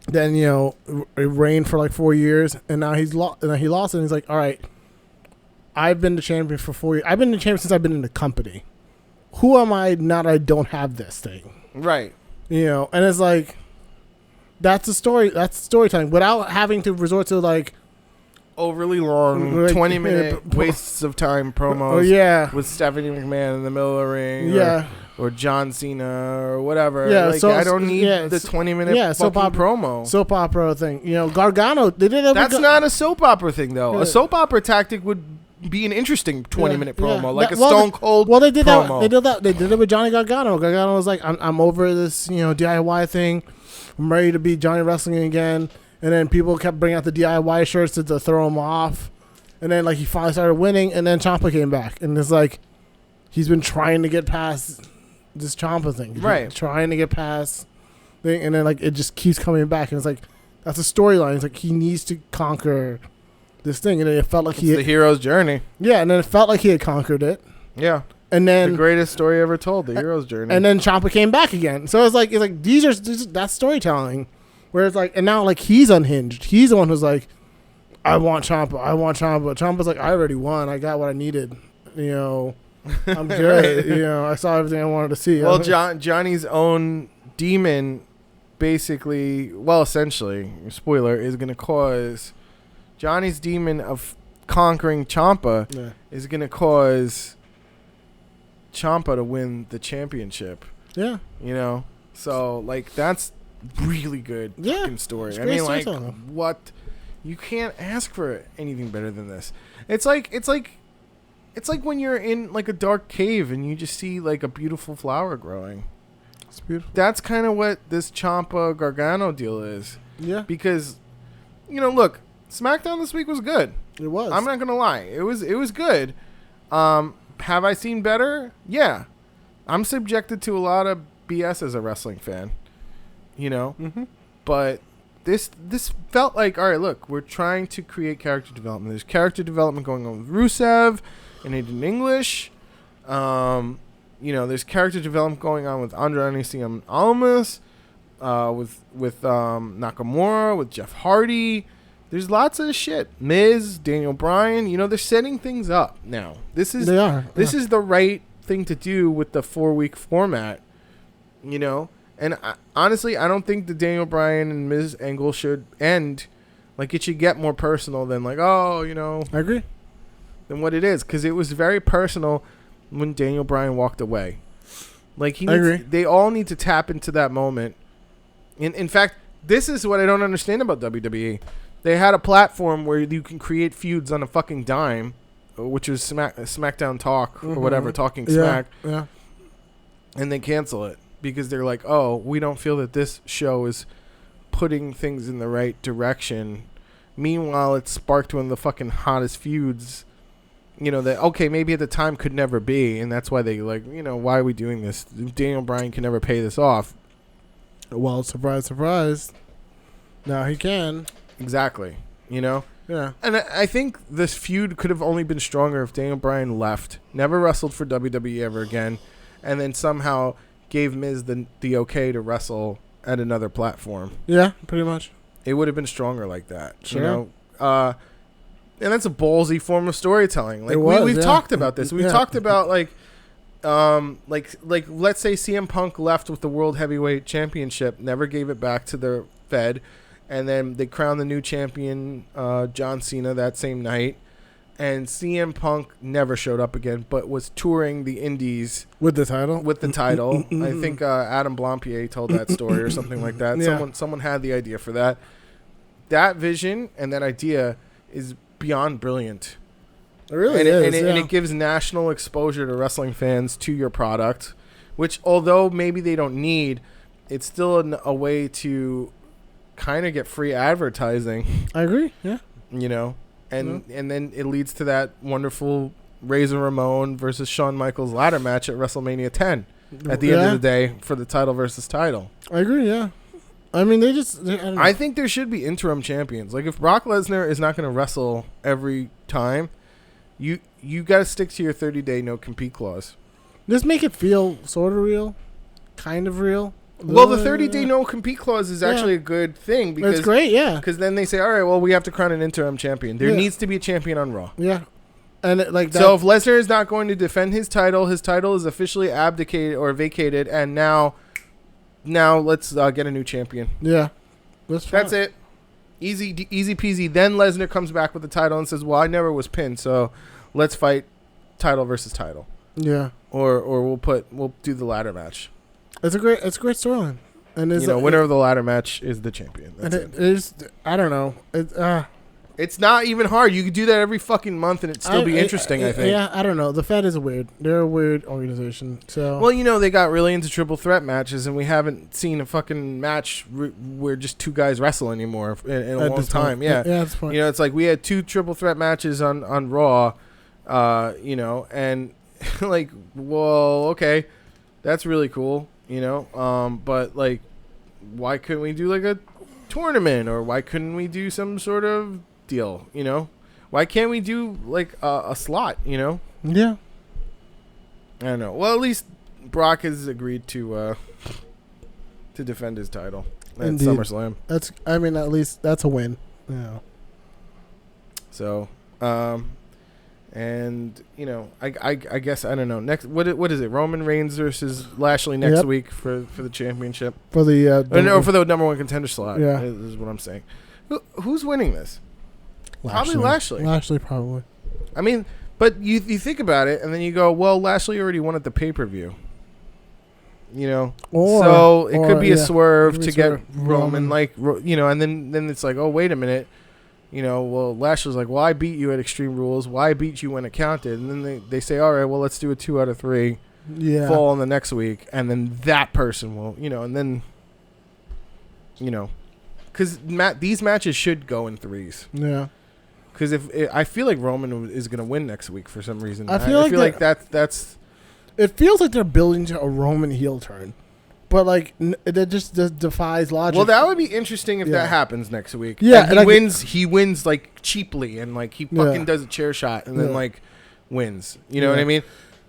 S2: Then, you know, it reigned for like 4 years, and now he lost it, and he's like, all right, I've been the champion for 4 years. I've been the champion since I've been in the company. Who am I now that I don't have this thing?
S1: Right.
S2: You know, and it's like, that's the story. That's storytelling without having to resort to like
S1: overly long, 20-minute wastes of time promos. With Stephanie McMahon in the middle of the ring. Or John Cena or whatever. Yeah, like, I don't need the 20-minute
S2: soap opera
S1: promo.
S2: Soap opera thing. You know, Gargano. They did that.
S1: That's not a soap opera thing, though. A soap opera tactic would be an interesting 20-minute promo, like a Stone Cold.
S2: Well, they did
S1: promo.
S2: that. They did it with Johnny Gargano. Gargano was like, "I'm over this, you know, DIY thing. I'm ready to be Johnny Wrestling again." And then people kept bringing out the DIY shirts to throw him off. And then like he finally started winning, and then Ciampa came back, and it's like he's been trying to get past this Ciampa thing,
S1: Right?
S2: Trying to get past thing, and then like it just keeps coming back, and it's like that's a storyline. It's like he needs to conquer this thing, and then it felt like
S1: It's the hero's journey.
S2: Yeah, and then it felt like he had conquered it.
S1: Yeah.
S2: And then
S1: the greatest story ever told, the hero's journey.
S2: And then Ciampa came back again. So it's like that's storytelling. Where it's like, and now like he's unhinged. He's the one who's like, I want Ciampa. Ciampa's like, I already won. I got what I needed. I'm good.
S1: Right.
S2: I saw everything I wanted to see.
S1: Well, Johnny's own demon, basically, essentially, spoiler, is going to cause Johnny's demon of conquering Ciampa is going to cause Ciampa to win the championship.
S2: Yeah.
S1: So like that's really good fucking story. I mean, like, what? You can't ask for anything better than this. It's like when you're in like a dark cave and you just see like a beautiful flower growing.
S2: It's beautiful.
S1: That's kind of what this Ciampa Gargano deal is.
S2: Yeah.
S1: Because, look, SmackDown this week was good.
S2: It was.
S1: I'm not gonna lie. It was good. Have I seen better? Yeah. I'm subjected to a lot of BS as a wrestling fan.
S2: Mm-hmm.
S1: But this felt like, all right, look, we're trying to create character development. There's character development going on with Rusev and Aiden English. There's character development going on with Andrade Cien Almas, with Nakamura, with Jeff Hardy. There's lots of shit. Miz, Daniel Bryan, they're setting things up now. This is the right thing to do with the 4-week format, And honestly, I don't think the Daniel Bryan and Miz angle should end. Like, it should get more personal than like, I
S2: agree.
S1: Than what it is, because it was very personal when Daniel Bryan walked away. Like, they all need to tap into that moment. In fact, this is what I don't understand about WWE. They had a platform where you can create feuds on a fucking dime, which was SmackDown Talk or whatever, Talking Smack.
S2: Yeah.
S1: And they cancel it because they're like, oh, we don't feel that this show is putting things in the right direction. Meanwhile, it sparked one of the fucking hottest feuds, that, okay, maybe at the time could never be. And that's why they like, why are we doing this? Daniel Bryan can never pay this off.
S2: Well, surprise, surprise. Now he can.
S1: Exactly.
S2: Yeah.
S1: And I think this feud could have only been stronger if Daniel Bryan left, never wrestled for WWE ever again, and then somehow gave Miz the okay to wrestle at another platform.
S2: Yeah, pretty much.
S1: It would have been stronger like that.
S2: Sure.
S1: And that's a ballsy form of storytelling. Like we've talked about this. We've talked about like let's say CM Punk left with the World Heavyweight Championship, never gave it back to the Fed. And then they crowned the new champion, John Cena, that same night. And CM Punk never showed up again, but was touring the Indies.
S2: With the title?
S1: With the title. I think Adam Blampier told that story or something like that. Yeah. Someone had the idea for that. That vision and that idea is beyond brilliant.
S2: It really is.
S1: And it gives national exposure to wrestling fans to your product, which although maybe they don't need, it's still a way to kind of get free advertising.
S2: I agree. Yeah.
S1: And then it leads to that wonderful Razor Ramon versus Shawn Michaels ladder match at WrestleMania 10 at the end of the day for the title versus title.
S2: I agree. Yeah. I mean,
S1: I think there should be interim champions. Like if Brock Lesnar is not going to wrestle every time, you got to stick to your 30-day no compete clause.
S2: Just make it feel sort of real, kind of real.
S1: Well, the 30-day no-compete clause is actually a good thing. Because
S2: it's great, yeah.
S1: Because then they say, all right, well, we have to crown an interim champion. There needs to be a champion on Raw.
S2: Yeah. And
S1: so if Lesnar is not going to defend his title is officially abdicated or vacated, and now let's get a new champion.
S2: Yeah.
S1: That's it. Easy peasy. Then Lesnar comes back with the title and says, well, I never was pinned, so let's fight title versus title.
S2: Yeah.
S1: Or we'll do the ladder match.
S2: It's a great storyline, and
S1: winner of the ladder match is the champion. That's
S2: it is. I don't know.
S1: It's not even hard. You could do that every fucking month, and it'd still be interesting. I think.
S2: Yeah, I don't know. The Fed is weird. They're a weird organization. So
S1: they got really into triple threat matches, and we haven't seen a fucking match where just two guys wrestle anime in a long time. Yeah,
S2: that's point.
S1: It's like we had 2 triple threat matches on Raw, and like, well, okay. That's really cool, you know. But like, why couldn't we do like a tournament, or why couldn't we do some sort of deal, you know? Why can't we do like a slot, you know?
S2: Yeah.
S1: I don't know. Well, at least Brock has agreed to defend his title at
S2: Indeed.
S1: SummerSlam.
S2: At least that's a win. Yeah.
S1: So, and you know, I guess I don't know. Next, what is it? Roman Reigns versus Lashley next week for the championship,
S2: for the
S1: for the number one contender slot.
S2: Yeah,
S1: is what I'm saying. Who's winning this?
S2: Lashley.
S1: Probably Lashley.
S2: Lashley probably.
S1: I mean, but you think about it, and then you go, well, Lashley already won at the pay-per-view. You know, so it could be a swerve to get Roman, like, you know, and then it's like, oh, wait a minute. You know, well, Lashley's like, well, I beat you at Extreme Rules. Well, I beat you when it counted. And then they say, all right, well, let's do a 2 out of 3.
S2: Yeah.
S1: Fall on the next week. And then that person will, you know, and then, you know, because these matches should go in 3s.
S2: Yeah.
S1: Because I feel like Roman is going to win next week for some reason.
S2: I feel like
S1: that's.
S2: It feels like they're building to a Roman heel turn. But, like, that just defies logic.
S1: Well, that would be interesting if that happens next week.
S2: Yeah.
S1: And he wins, like, cheaply. And, like, he fucking does a chair shot and then, like, wins. You know what I mean?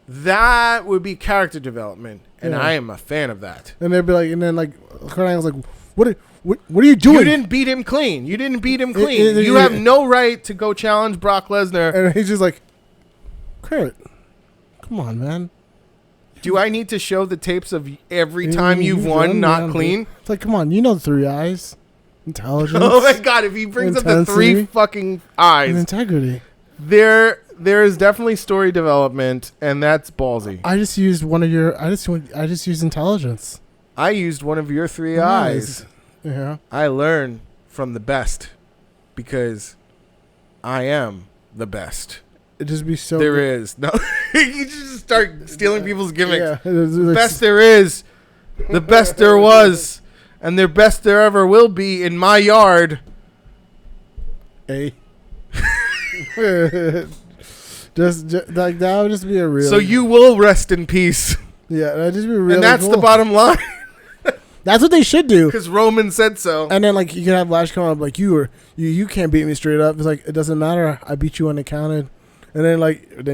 S1: That would be character development. And I am a fan of that.
S2: And they'd be like, and then, like, Kurt Angle's like, what are you doing?
S1: You didn't beat him clean. You have no right to go challenge Brock Lesnar.
S2: And he's just like, Kurt, come on, man.
S1: Do I need to show the tapes of every time you've won not clean?
S2: It's like, come on, you know the 3 eyes. Intelligence.
S1: Oh, my God. If he brings up the 3 fucking eyes.
S2: And integrity.
S1: There is definitely story development, and that's ballsy.
S2: I just used I just used intelligence.
S1: I used one of your 3 eyes.
S2: Yeah.
S1: I learn from the best because I am the best.
S2: It'd just be so
S1: There is. No. You just start stealing people's gimmicks.
S2: Yeah.
S1: The best there is. The best there was. And the best there ever will be in my yard.
S2: Hey. just like that would just be a real.
S1: So you will rest in peace.
S2: Yeah, that'd just be really
S1: And that's
S2: cool.
S1: the bottom line.
S2: That's what they should do.
S1: Because Roman said so.
S2: And then like you can have Lash come up like you can't beat me straight up. It's like it doesn't matter. I beat you when it counted. And then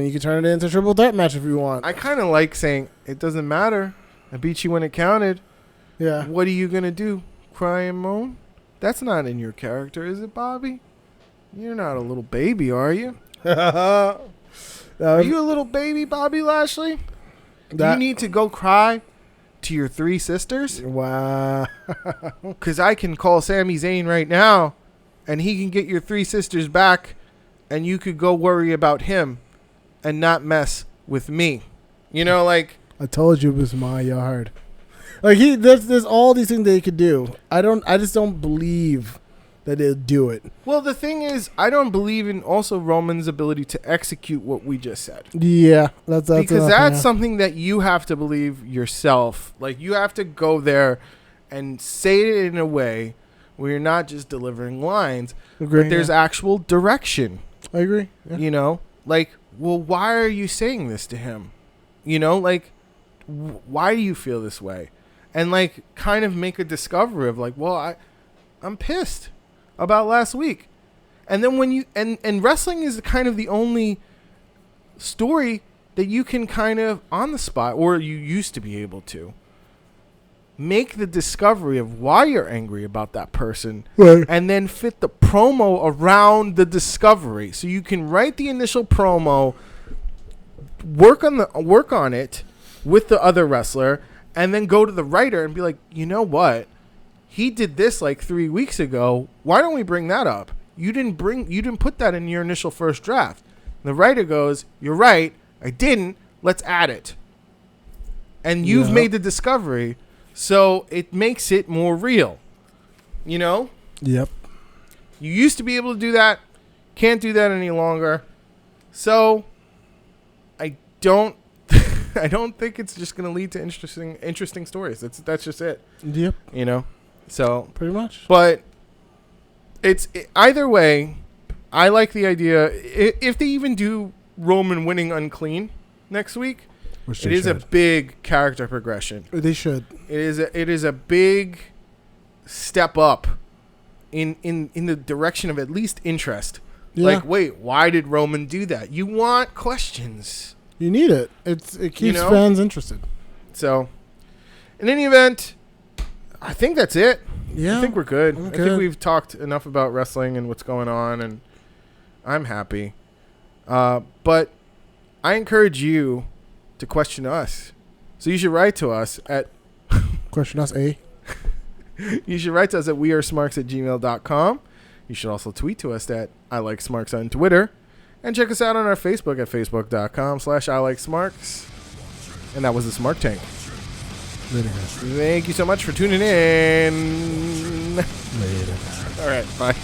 S2: you can turn it into a triple threat match if you want.
S1: I kind of like saying it doesn't matter. I beat you when it counted.
S2: Yeah.
S1: What are you gonna do? Cry and moan? That's not in your character, is it, Bobby? You're not a little baby, are you? Are you a little baby, Bobby Lashley? Do you need to go cry to your 3 sisters?
S2: Wow.
S1: Because I can call Sami Zayn right now, and he can get your 3 sisters back, and you could go worry about him and not mess with me. You know, like...
S2: I told you it was my yard. Like, there's all these things they could do. I just don't believe that they'll do it.
S1: Well, the thing is, I don't believe in also Roman's ability to execute what we just said.
S2: Yeah, that's
S1: because that's something that you have to believe yourself. Like, you have to go there and say it in a way where you're not just delivering lines, but there's actual direction.
S2: I agree. Yeah.
S1: You know, like, well, why are you saying this to him? You know, like, why do you feel this way? And like, kind of make a discovery of like, well, I'm pissed about last week. And then when you and wrestling is kind of the only story that you can kind of on the spot, or you used to be able to make the discovery of why you're angry about that person,
S2: right,
S1: and then fit the promo around the discovery. So you can write the initial promo, work on it with the other wrestler, and then go to the writer and be like, you know what? He did this like 3 weeks ago. Why don't we bring that up? You didn't put that in your initial first draft. And the writer goes, you're right. I didn't. Let's add it. And you've made the discovery, so it makes it more real. You know?
S2: Yep.
S1: You used to be able to do that. Can't do that any longer. So I don't think it's just going to lead to interesting stories. That's just it.
S2: Yep.
S1: You know? So
S2: pretty much.
S1: But either way, I like the idea. If they even do Roman winning unclean next week,
S2: Which
S1: it is a big character progression.
S2: They should.
S1: It is a big step up in the direction of at least interest.
S2: Yeah.
S1: Like, wait, why did Roman do that? You want questions.
S2: You need it. It keeps fans interested.
S1: So, in any event, I think that's it.
S2: Yeah.
S1: I think we're good.
S2: Okay.
S1: I think we've talked enough about wrestling and what's going on, and I'm happy. But I encourage you to question us. So you should write to us at...
S2: Question us, eh?
S1: You should write to us at wearesmarks@gmail.com. You should also tweet to us at ILikeSmarks on Twitter. And check us out on our Facebook at facebook.com/ILikeSmarks. And that was the Smark Tank.
S2: Later, guys.
S1: Thank you so much for tuning in.
S2: Later.
S1: All right, bye.